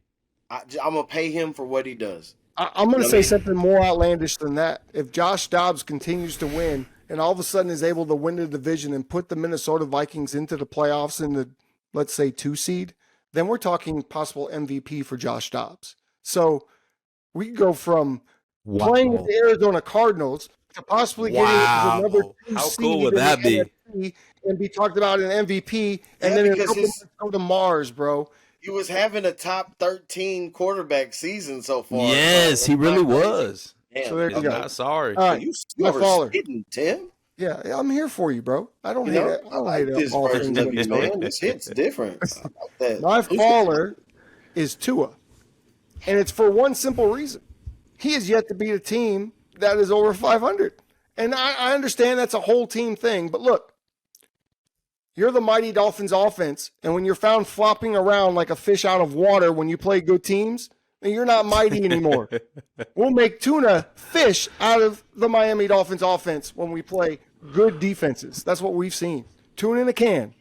I'm gonna pay him for what he does. I'm going to I say mean- something more outlandish than that. If Josh Dobbs continues to win and all of a sudden is able to win the division and put the Minnesota Vikings into the playoffs in the, let's say, 2 seed, then we're talking possible MVP for Josh Dobbs. So we go from playing with the Arizona Cardinals to possibly getting Wow. the number 2 How seed cool would in that the be? NFC and be talked about in MVP, and Yeah, then in a because couple his- months go to Mars, bro. He was having a top 13 quarterback season so far. Yes, he really was. Damn, So there you I'm go. not sorry. All right, You my faller. overspitting, Tim. Yeah, I'm here for you, bro. I don't You hate know, it. I I don't like hate this all version things of you, Minnesota. man. This hit's different. I like that. My faller is Tua, and it's for one simple reason: he has yet to beat a team that is over 500. And I understand that's a whole team thing, but look, you're the mighty Dolphins offense, and when you're found flopping around like a fish out of water when you play good teams, then you're not mighty anymore. We'll make tuna fish out of the Miami Dolphins offense when we play good defenses. That's what we've seen. Tuna in a can.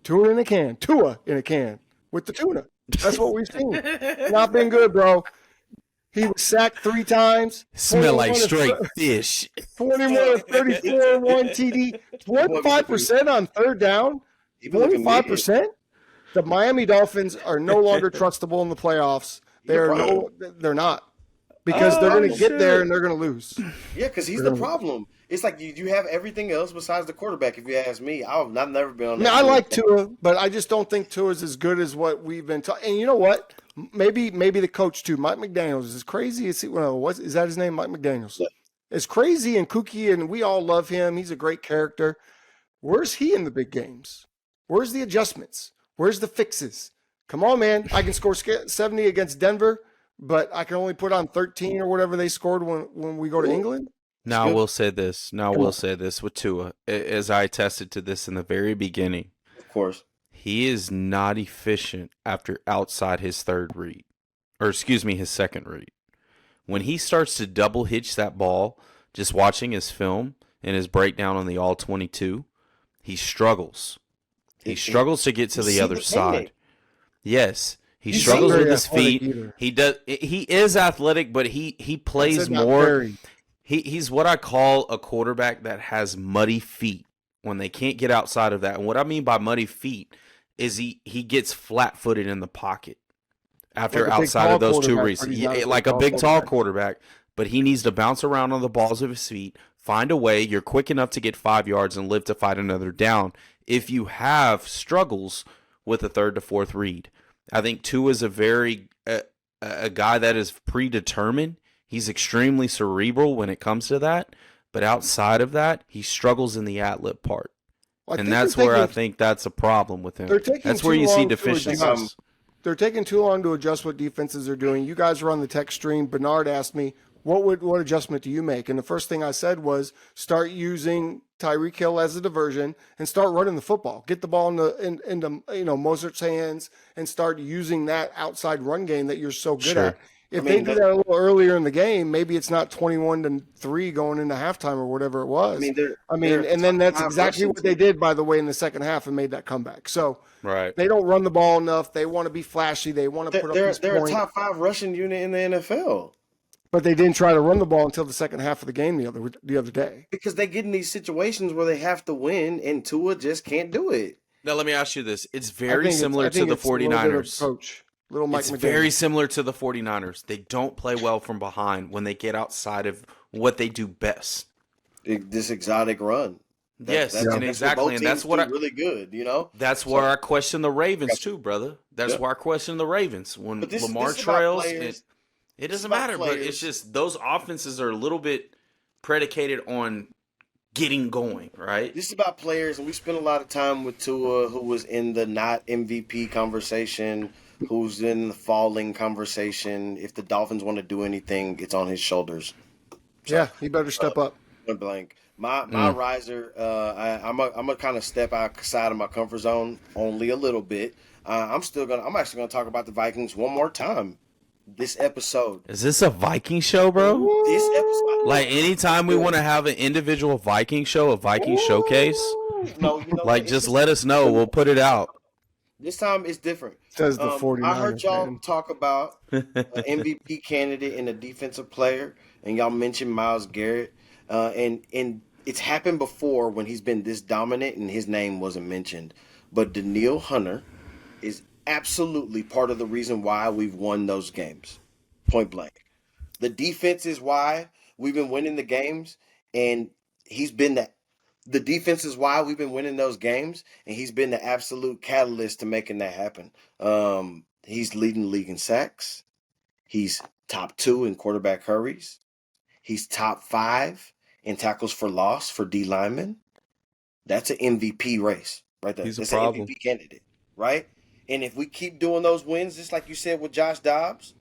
Tuna in a can. Tua in a can with the tuna. That's what we've seen. Not been good, bro. He was sacked 3 times. Smell like 21 to straight fish. 21 to 34, 1 TD, 25% on third down. He been looking 25%? The Miami Dolphins are no longer trustable in the playoffs. They're not. Because they're going to get there and they're going to lose. Yeah, because he's the problem. It's like you have everything else besides the quarterback, if you ask me. I've never been on I mean, that I team. like Tua, but I just don't think Tua is as good as what we've been talking. And you know what? Maybe the coach too, Mike McDaniels, is crazy. Is that his name, Mike McDaniels? Yeah. It's crazy and kooky, and we all love him. He's a great character. Where's he in the big games? Where's the adjustments? Where's the fixes? Come on, man. I can score 70 against Denver, but I can only put on 13 or whatever they scored when we go to England. Now I will say this. Come on. Say this with Tua, as I attested to this in the very beginning. Of course. He is not efficient after outside his second read. When he starts to double hitch that ball, just watching his film and his breakdown on the all 22, he struggles. He struggles to get to the other side. Yes, he He's struggles not with very his feet. athletic either. He is athletic, but he plays Not more. very. He's what I call a quarterback that has muddy feet when they can't get outside of that. And what I mean by muddy feet is he gets flat-footed in the pocket. after Like a big, outside tall of those two quarterback, reasons. but he's not a big, Like a tall big, tall quarterback. quarterback, but he needs to bounce around on the balls of his feet, find a way. You're quick enough to get 5 yards and live to fight another down. If you have struggles with a third to fourth read, I think Tua is a guy that is predetermined. He's extremely cerebral when it comes to that, but outside of that, he struggles in the ad-lib part. Well, And that's where I think that's a problem with him. They're taking That's where too you see long to deficiencies. adjust. They're taking too long to adjust what defenses are doing. You guys were on the text stream. Bernard asked me, what adjustment do you make? And the first thing I said was start using Tyreek Hill as a diversion and start running the football. Get the ball into Mosert's hands and start using that outside run game that you're so good at. If they do that a little earlier in the game, maybe it's not 21-3 going into halftime or whatever it was. And then that's exactly what they did, by the way, in the second half and made that comeback. So they don't run the ball enough. They want to be flashy. They want to put up these They're points. a top 5 rushing unit in the NFL. But they didn't try to run the ball until the second half of the game the other day. Because they get in these situations where they have to win, and Tua just can't do it. Now, let me ask you this. It's very similar to the 49ers. Little Mike It's McDaniel. very similar to the 49ers. They don't play well from behind when they get outside of what they do best. This exotic run. That's exactly, and that's what I really good. That's where I question the Ravens too, brother. That's why I question the Ravens when Lamar trails. It doesn't matter, but it's just those offenses are a little bit predicated on getting going, right? This is about players, and we spent a lot of time with Tua, who was in the not MVP conversation, who's in the falling conversation. If the Dolphins want to do anything, it's on his shoulders. So, he better step up. Blank. My riser, I'm a kind of step outside of my comfort zone only a little bit. I'm actually gonna talk about the Vikings one more time. This episode. Is this a Viking show, bro? This episode. Like anytime we want to have an individual Viking show, a Viking showcase, just let us know. We'll put it out. This time it's different. Says the 49ers. I heard y'all talk about an MVP candidate and a defensive player, and y'all mentioned Myles Garrett. And it's happened before when he's been this dominant and his name wasn't mentioned. But Danielle Hunter is absolutely part of the reason why we've won those games. Point blank. The defense is why we've been winning the games, and he's been the defense is why we've been winning those games, and he's been the absolute catalyst to making that happen. He's leading the league in sacks. He's top 2 in quarterback hurries. He's top 5 in tackles for loss for D linemen. That's an MVP race right there. That's an MVP candidate, right? And if we keep doing those wins, just like you said with Josh Dobbs,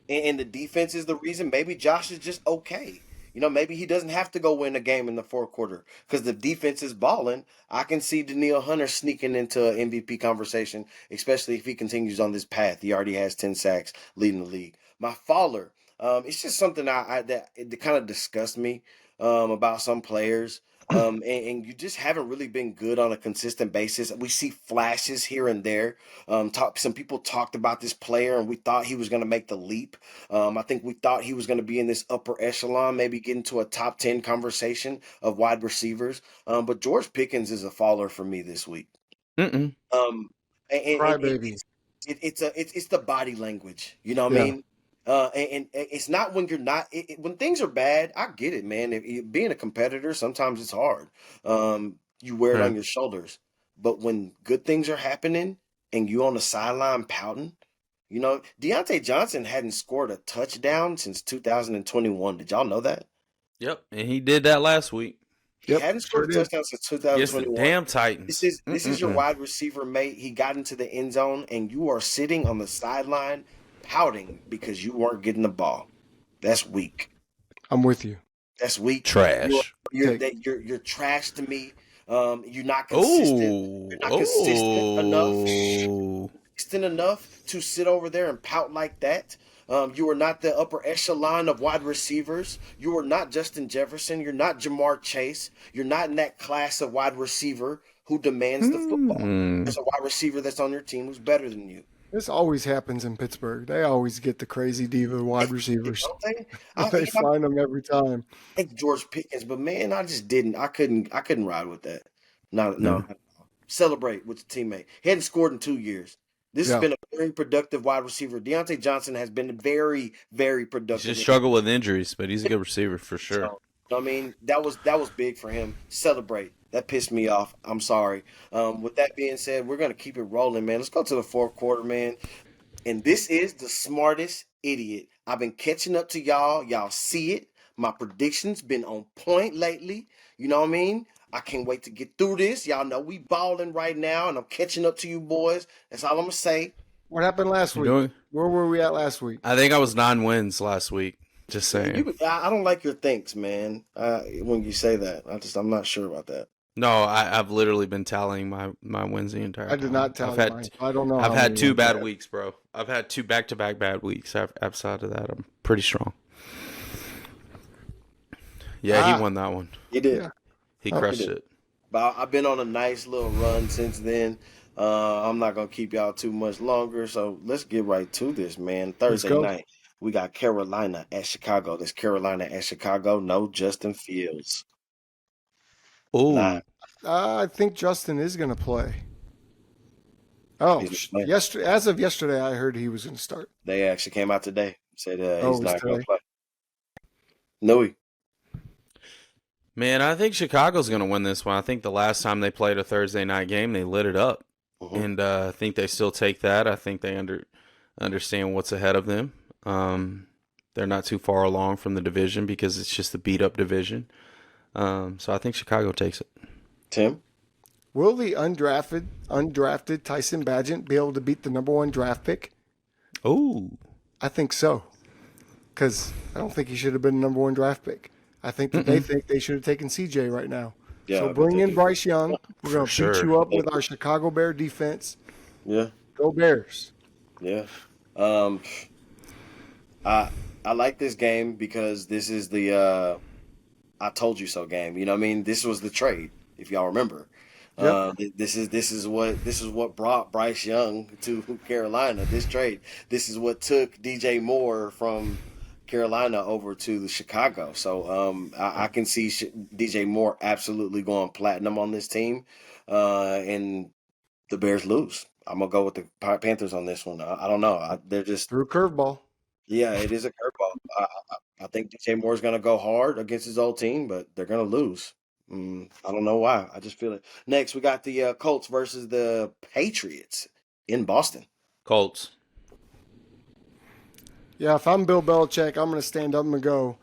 and the defense is the reason, maybe Josh is just okay. Maybe he doesn't have to go win a game in the fourth quarter because the defense is balling. I can see Danielle Hunter sneaking into an MVP conversation, especially if he continues on this path. He already has 10 sacks leading the league. My faller, it's just something that kind of disgusts me about some players. And you just haven't really been good on a consistent basis. We see flashes here and there. Some people talked about this player, and we thought he was going to make the leap. I think we thought he was going to be in this upper echelon, maybe get into a top 10 conversation of wide receivers. But George Pickens is a faller for me this week. Crybaby. It's the body language. You know what I mean? And it's not when you're not when things are bad. I get it, man. Being a competitor, sometimes it's hard. You wear it on your shoulders. But when good things are happening and you on the sideline pouting, Deontay Johnson hadn't scored a touchdown since 2021. Did y'all know that? Yep, and he did that last week. He hadn't scored a touchdown since 2021. Yes, the damn Titans. This is your wide receiver, mate. He got into the end zone, and you are sitting on the sideline pouting because you weren't getting the ball. That's weak. I'm with you. That's weak. Trash. You're trash to me. You're not consistent. You're not consistent enough to sit over there and pout like that. You are not the upper echelon of wide receivers. You are not Justin Jefferson. You're not Jamar Chase. You're not in that class of wide receiver who demands the football. There's a wide receiver that's on your team who's better than you. This always happens in Pittsburgh. They always get the crazy diva wide receivers. Don't they? They find them every time. I think George Pickens, but man, I just didn't. I couldn't ride with that. No. Celebrate with the teammate. He hadn't scored in 2 years. This has been a very productive wide receiver. Deontay Johnson has been very, very He's productive. just struggled with injuries, but he's a good receiver for sure. So, I mean, that was big for him. Celebrate. That pissed me off. I'm sorry. With that being said, we're gonna keep it rolling, man. Let's go to the fourth quarter, man. And this is the smartest idiot. I've been catching up to y'all. Y'all see it. My predictions been on point lately. You know what I mean? I can't wait to get through this. Y'all know we balling right now, and I'm catching up to you boys. That's all I'm gonna say. What happened last week? Where were we at last week? I think I was 9 wins last week. Just saying. I don't like your thinks, man. When you say that, I'm not sure about that. No, I've literally been tallying my wins the entire time. I did not tally mine. I don't know. I've had 2 bad weeks, bro. I've had 2 back-to-back bad weeks. Outside of that, I'm pretty strong. Yeah, he won that one. He did. Yeah. He crushed it. But I've been on a nice little run since then. I'm not going to keep y'all too much longer, so let's get right to this, man. Thursday night, we got Carolina at Chicago. This Carolina at Chicago, no Justin Fields. Oh, I think Justin is going to play. Oh, as of yesterday, I heard he was going to start. They actually came out today, said he's not going to play. No. Man, I think Chicago's going to win this one. I think the last time they played a Thursday night game, they lit it up. Mm-hmm. And I think they still take that. I think they understand what's ahead of them. They're not too far along from the division because it's just a beat-up division. So I think Chicago takes it. Tim? Will the undrafted Tyson Bagent be able to beat the number 1 draft pick? Oh. I think so. Because I don't think he should have been the number 1 draft pick. I think that they think they should have taken CJ right now. Yeah, so bring in Bryce Young. We're going to beat you up with our Chicago Bear defense. Yeah. Go Bears. Yeah. I like this game because this is the I told you so game. You know what I mean? This was the trade, if y'all remember. Yep. This is what brought Bryce Young to Carolina. This trade. This is what took DJ Moore from Carolina over to the Chicago. So I can see DJ Moore absolutely going platinum on this team, and the Bears lose. I'm gonna go with the Panthers on this one. I don't know. They're just threw a curveball. Yeah, it is a curveball. I think DJ Moore is gonna go hard against his old team, but they're gonna lose. I don't know why. I just feel it. Next, we got the Colts versus the Patriots in Boston. Colts. Yeah, if I'm Bill Belichick, I'm going to stand up and go,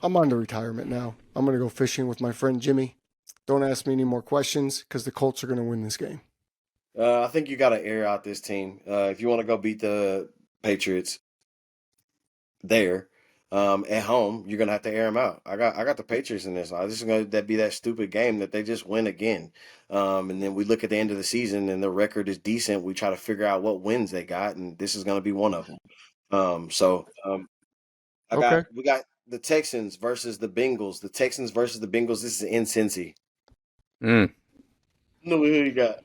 I'm on to retirement now. I'm going to go fishing with my friend Jimmy. Don't ask me any more questions because the Colts are going to win this game. I think you got to air out this team. If you want to go beat the Patriots there at home, you're going to have to air them out. I got the Patriots in this. This is going to be that stupid game that they just win again. And then we look at the end of the season and the record is decent. We try to figure out what wins they got, and this is going to be one of them. We got the Texans versus the Bengals. The Texans versus the Bengals. This is in Cincy. No, who you got?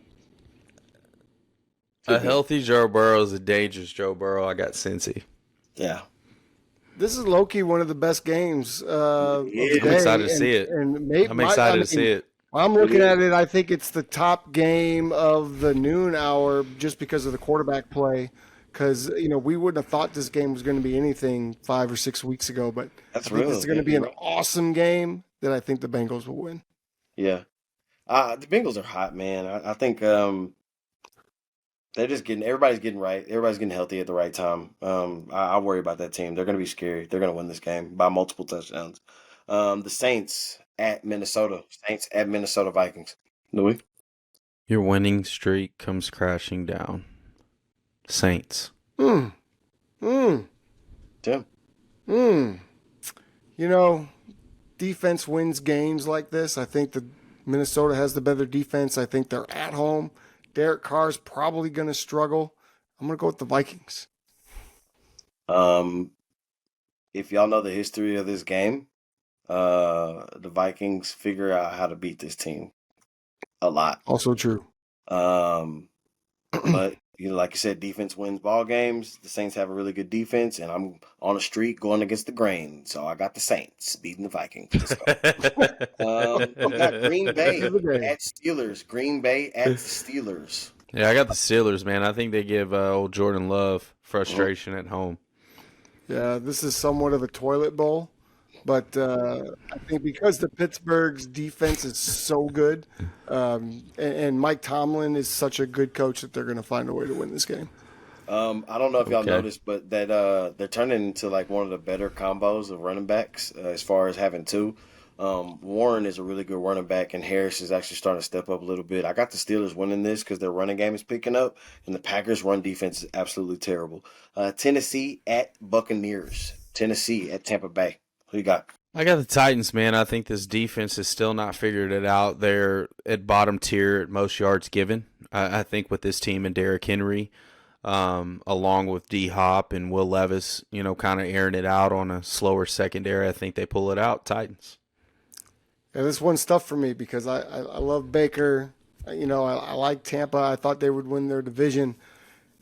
A healthy Joe Burrow is a dangerous Joe Burrow. I got Cincy. Yeah. This is low-key one of the best games of the day. I'm excited to see it. I'm excited to see it. I'm looking at it. I think it's the top game of the noon hour just because of the quarterback play. Because, we wouldn't have thought this game was going to be anything 5 or 6 weeks ago. But I think this is going to be an awesome game that I think the Bengals will win. Yeah. The Bengals are hot, man. I think they're just everybody's getting right. Everybody's getting healthy at the right time. I worry about that team. They're going to be scary. They're going to win this game by multiple touchdowns. The Saints at Minnesota. Saints at Minnesota Vikings. Louis? Your winning streak comes crashing down. Saints. Tim. Defense wins games like this. I think that Minnesota has the better defense. I think they're at home. Derek Carr's probably going to struggle. I'm going to go with the Vikings. If y'all know the history of this game, the Vikings figure out how to beat this team a lot. Also true. But like you said, defense wins ball games. The Saints have a really good defense, and I'm on a streak going against the grain. So I got the Saints beating the Vikings. We got Green Bay at Steelers. Green Bay at the Steelers. Yeah, I got the Steelers, man. I think they give old Jordan Love frustration at home. Yeah, this is somewhat of a toilet bowl, but I think because the Pittsburgh's defense is so good, and Mike Tomlin is such a good coach that they're going to find a way to win this game. I don't know if y'all Okay. noticed, but that they're turning into like one of the better combos of running backs as far as having two. Warren is a really good running back, and Harris is actually starting to step up a little bit. I got the Steelers winning this because their running game is picking up, and the Packers' run defense is absolutely terrible. Tennessee at Buccaneers. Tennessee at Tampa Bay. Who you got? I got the Titans, man. I think this defense has still not figured it out. They're at bottom tier at most yards given. I think with this team and Derrick Henry, along with D Hop and Will Levis, kind of airing it out on a slower secondary, I think they pull it out. Titans. Yeah, this one's tough for me because I love Baker. I like Tampa. I thought they would win their division.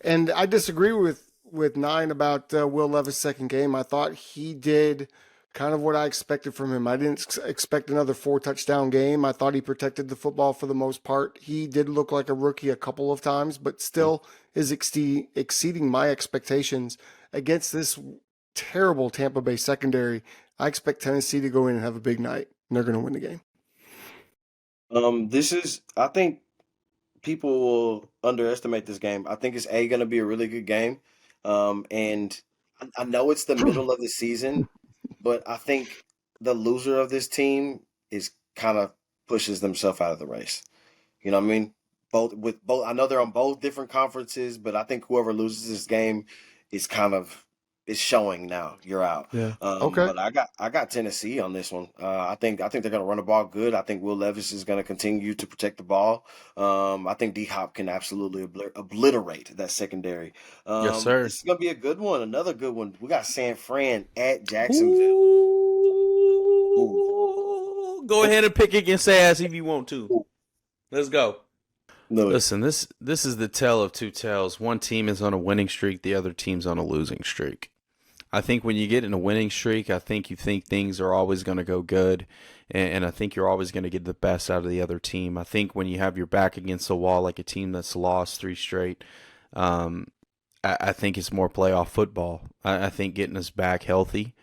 And I disagree with Nine about Will Levis' second game. I thought he did kind of what I expected from him. I didn't expect another 4-touchdown game. I thought he protected the football for the most part. He did look like a rookie a couple of times, but still is exceeding my expectations against this terrible Tampa Bay secondary. I expect Tennessee to go in and have a big night, and they're going to win the game. I think people will underestimate this game. I think it's going to be a really good game. And I know it's the middle of the season, but I think the loser of this team is kind of pushes themselves out of the race. You know what I mean? Both I know they're on both different conferences, but I think whoever loses this game is is showing now. You're out. Yeah. Okay. But I got Tennessee on this one. I think they're going to run the ball good. I think Will Levis is going to continue to protect the ball. I think D Hop can absolutely obliterate that secondary. Yes, sir. This is going to be a good one. Another good one. We got San Fran at Jacksonville. Ooh. Go ahead and pick against ass if you want to. Let's go. No, Listen, this is the tale of two tales. One team is on a winning streak, the other team's on a losing streak. I think when you get in a winning streak, I think you think things are always going to go good, and I think you're always going to get the best out of the other team. I think when you have your back against the wall like a team that's lost 3 straight, I think it's more playoff football. I think getting us back healthy.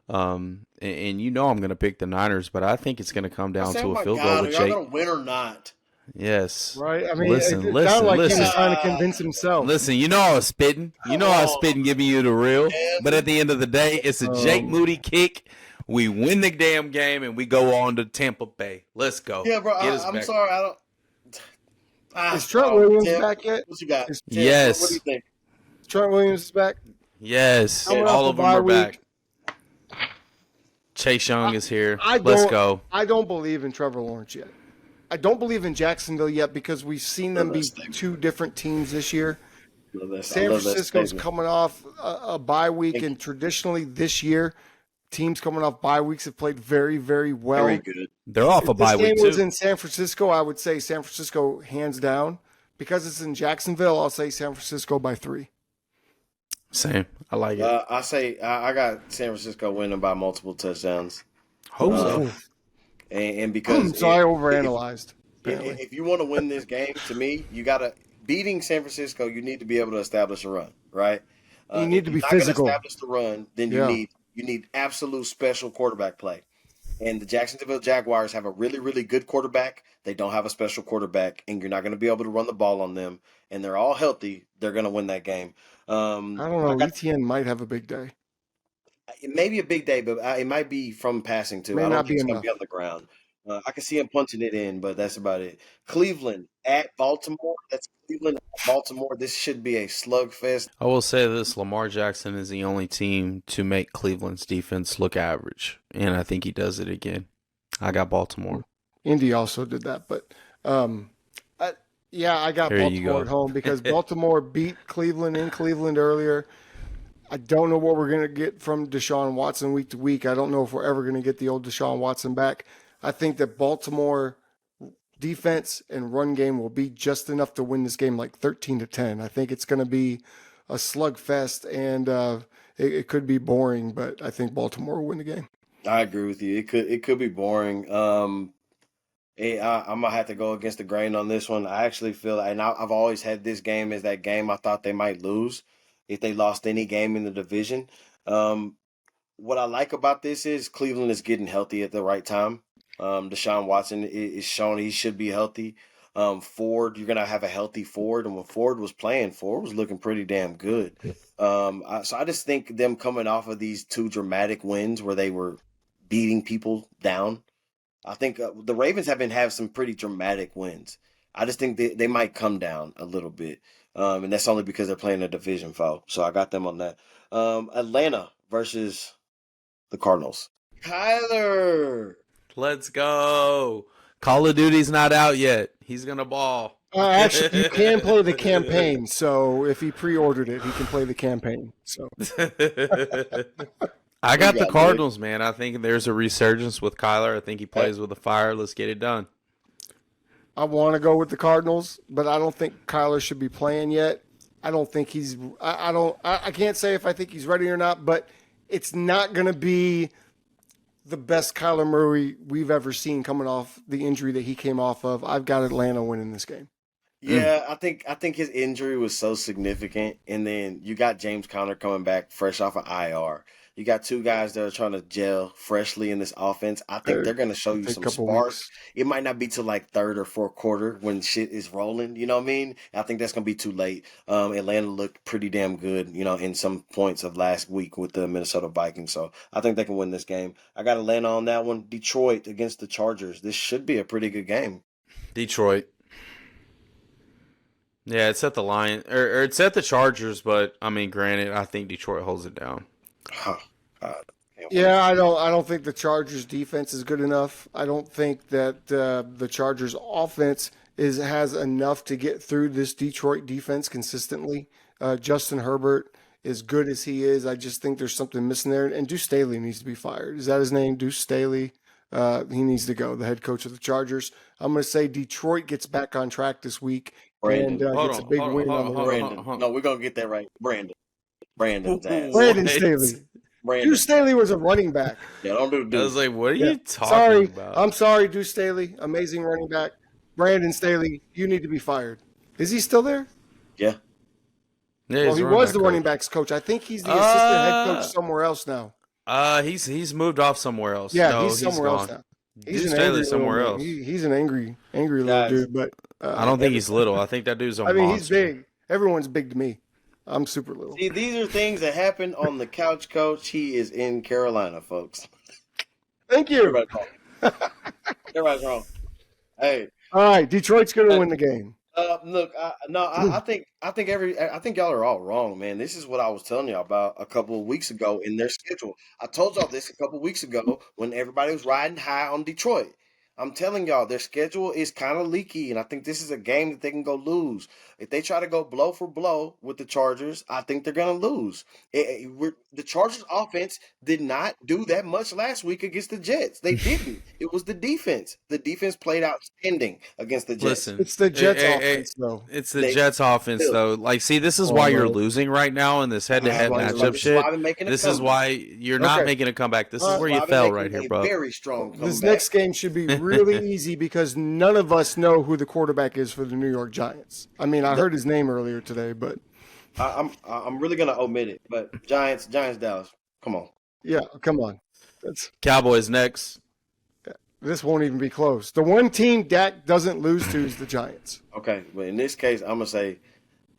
And I'm going to pick the Niners, but I think it's going to come down to a field goal with Jake. Are Jake. going to win or not? Yes. Right? I mean, listen, it sounded like he was listen. trying to convince himself. Listen, I was spitting. I was spitting, giving you the real. But at the end of the day, it's a Jake Moody kick. We win the damn game, and we go on to Tampa Bay. Let's go. Yeah, bro. I'm sorry. I don't. Is Trent Williams back yet? What you got? Yes. What do you think? Trent Williams is back? Yes. Coming All off of a them are bye back. Chase Young is here. I Let's don't- go. I don't believe in Trevor Lawrence yet. I don't believe in Jacksonville yet because we've seen them be two different teams this year. San Francisco's coming off a bye week, and traditionally this year, teams coming off bye weeks have played very, very well. Very good. They're off a If bye this game week, was too. in San Francisco, I would say San Francisco hands down. Because it's in Jacksonville, I'll say San Francisco by 3. Same. I like it. I got San Francisco winning by multiple touchdowns. Hope so. And because So I overanalyzed. apparently. if you want to win this game, to me, you got to beating San Francisco. You need to be able to establish a run, right? You need to be if you're not gonna physical. establish the run, then you need absolute special quarterback play. And the Jacksonville Jaguars have a really, really good quarterback. They don't have a special quarterback, and you're not going to be able to run the ball on them. And they're all healthy. They're going to win that game. I don't know. ETN might have a big day. It may be a big day, but it might be from passing too. May I not don't think be it's going enough. to be on the ground. I can see him punching it in, but that's about it. Cleveland at Baltimore. That's Cleveland at Baltimore. This should be a slugfest. I will say this, Lamar Jackson is the only team to make Cleveland's defense look average, and I think he does it again. I got Baltimore. Indy also did that, but I got There you Baltimore go. at home because Baltimore beat Cleveland in Cleveland earlier. I don't know what we're going to get from Deshaun Watson week to week. I don't know if we're ever going to get the old Deshaun Watson back. I think that Baltimore defense and run game will be just enough to win this game like 13-10. I think it's going to be a slugfest, and it could be boring, but I think Baltimore will win the game. I agree with you. It could be boring. I'm gonna have to go against the grain on this one. I actually feel, and I've always had this game as that game I thought they might lose if they lost any game in the division. Um, what I like about this is Cleveland is getting healthy at the right time. Deshaun Watson is showing he should be healthy. Ford, you're gonna have a healthy Ford, and when Ford was playing, Ford was looking pretty damn good. So I just think them coming off of these two dramatic wins where they were beating people down. I think the Ravens have been have some pretty dramatic wins. I just think they might come down a little bit, and that's only because they're playing a division foul. So I got them on that. Atlanta versus the Cardinals. Kyler. Let's go. Call of Duty's not out yet. He's gonna ball. Actually, you can play the campaign. So if he pre-ordered it, he can play the campaign. So I got the Cardinals, man. I think there's a resurgence with Kyler. I think he plays with a fire. Let's get it done. I want to go with the Cardinals, but I don't think Kyler should be playing yet. I don't think he's. I can't say if I think he's ready or not, but it's not going to be the best Kyler Murray we've ever seen coming off the injury that he came off of. I've got Atlanta winning this game. Yeah, I think his injury was so significant, and then you got James Conner coming back fresh off of IR. You got two guys that are trying to gel freshly in this offense. I think they're going to show you some sparks. It might not be till like third or fourth quarter when shit is rolling. You know what I mean? I think that's going to be too late. Atlanta looked pretty damn good, in some points of last week with the Minnesota Vikings. So I think they can win this game. I got Atlanta on that one. Detroit against the Chargers. This should be a pretty good game. Detroit. Yeah, it's at the Lions or it's at the Chargers, but I mean, granted, I think Detroit holds it down. Yeah, I don't think the Chargers defense is good enough. I don't think that the Chargers offense has enough to get through this Detroit defense consistently. Justin Herbert, as good as he is, I just think there's something missing there. And Deuce Staley needs to be fired. Is that his name? Deuce Staley. He needs to go, the head coach of the Chargers. I'm going to say Detroit gets back on track this week and gets a big win on the road. No, we're going to get that right. Brandon's ass. Brandon Staley. Deuce Staley was a running back. Yeah, don't do Deuce. I was like, what are you talking about? I'm sorry, Deuce Staley. Amazing running back. Brandon Staley, you need to be fired. Is he still there? Yeah. Well, he was the running backs coach. I think he's the assistant head coach somewhere else now. He's moved off somewhere else. Yeah, no, he's somewhere else now. He's Staley somewhere else. He's an angry little dude, but I don't think he's little. I think that dude's a I mean, monster. he's big. Everyone's big to me. I'm super little. See, these are things that happen on the couch, coach. He is in Carolina, folks. Thank you. Everybody's wrong. Everybody's wrong. Hey. All right, Detroit's going to win the game. Look, I think y'all are all wrong, man. This is what I was telling y'all about a couple of weeks ago in their schedule. I told y'all this a couple of weeks ago when everybody was riding high on Detroit. I'm telling y'all, their schedule is kind of leaky, and I think this is a game that they can go lose. If they try to go blow for blow with the Chargers, I think they're going to lose. The Chargers offense did not do that much last week against the Jets. They didn't. It was the defense. The defense played outstanding against the Jets. Listen, it's the Jets offense, though. It's the Jets offense, though. Like, see, this is why you're losing right now in this head-to-head matchup shit. This is why you're not making a comeback. This is where you fell right here, bro. Very strong comeback. This next game should be really easy because none of us know who the quarterback is for the New York Giants. I mean, I heard his name earlier today, but I'm really gonna omit it. But Giants, Dallas. Come on. Yeah, come on. Cowboys next. This won't even be close. The one team Dak doesn't lose to is the Giants. Okay, but in this case, I'm gonna say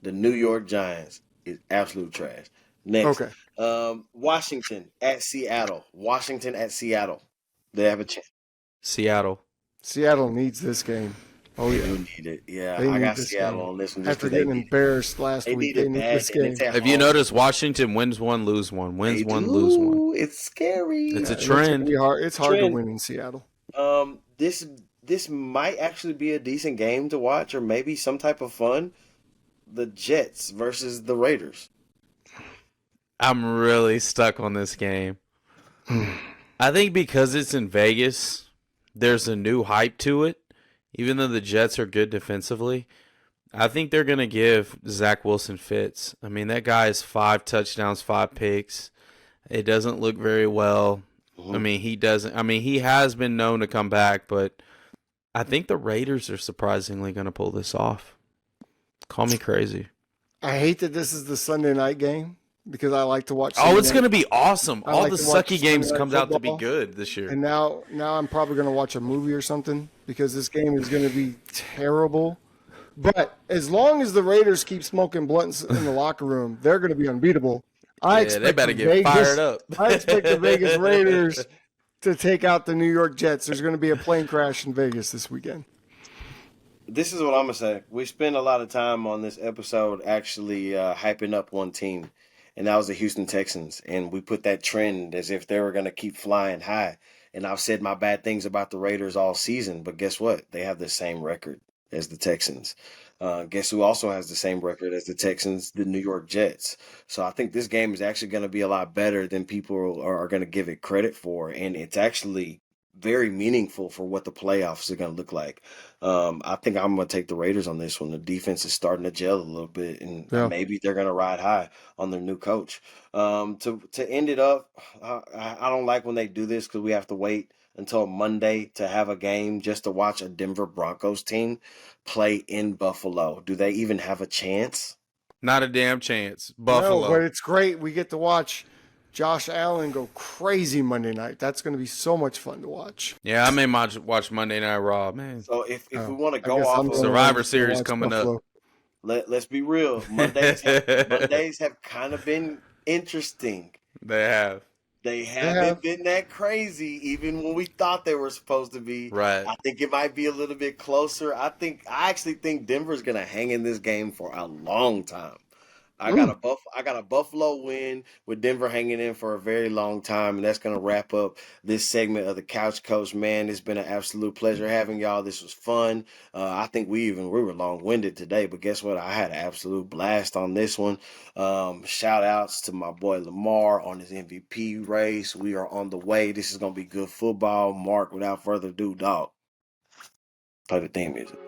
the New York Giants is absolute trash. Next, Washington at Seattle. They have a chance. Seattle needs this game. Oh, they yeah. do need it. Yeah, I got Seattle on this one. After getting embarrassed last week, they need this game. Have you noticed Washington wins one, lose one, lose one? It's scary. It's a trend. It's hard to win in Seattle. This might actually be a decent game to watch, or maybe some type of fun. The Jets versus the Raiders. I'm really stuck on this game. I think because it's in Vegas, there's a new hype to it. Even though the Jets are good defensively, I think they're going to give Zach Wilson fits. I mean, that guy has 5 touchdowns, 5 picks. It doesn't look very well. I mean, he has been known to come back, but I think the Raiders are surprisingly going to pull this off. Call me crazy. I hate that this is the Sunday night game because I like to watch. Oh, it's going to be awesome. I All like the to watch sucky Sunday games night comes out to be football. good this year. And now I'm probably going to watch a movie or something because this game is going to be terrible. But as long as the Raiders keep smoking blunts in the locker room, they're going to be unbeatable. They better get fired up. I expect the Vegas Raiders to take out the New York Jets. There's going to be a plane crash in Vegas this weekend. This is what I'm gonna say. We spent a lot of time on this episode actually hyping up one team, and that was the Houston Texans. And we put that trend as if they were gonna keep flying high. And I've said my bad things about the Raiders all season, but guess what? They have the same record as the Texans. Guess who also has the same record as the Texans? The New York Jets. So I think this game is actually going to be a lot better than people are going to give it credit for, and it's actually very meaningful for what the playoffs are going to look like. I think I'm going to take the Raiders on this one. The defense is starting to gel a little bit, and maybe they're going to ride high on their new coach. To end it up, I don't like when they do this because we have to wait until Monday to have a game just to watch a Denver Broncos team play in Buffalo. Do they even have a chance? Not a damn chance. Buffalo. No, but it's great. We get to watch Josh Allen go crazy Monday night. That's going to be so much fun to watch. Yeah, I may watch Monday Night Raw, man. So if we want to go off of Survivor Series coming Buffalo. up. Let's be real. Mondays have kind of been interesting. They have. They haven't been that crazy, even when we thought they were supposed to be. Right. I think it might be a little bit closer. I actually think Denver's gonna hang in this game for a long time. I got a Buffalo win with Denver hanging in for a very long time, and that's going to wrap up this segment of the Couch Coach. Man, it's been an absolute pleasure having y'all. This was fun. I think we were long-winded today, but guess what? I had an absolute blast on this one. Shout outs to my boy Lamar on his MVP race. We are on the way. This is going to be good football. Mark, without further ado, dog, play the theme music.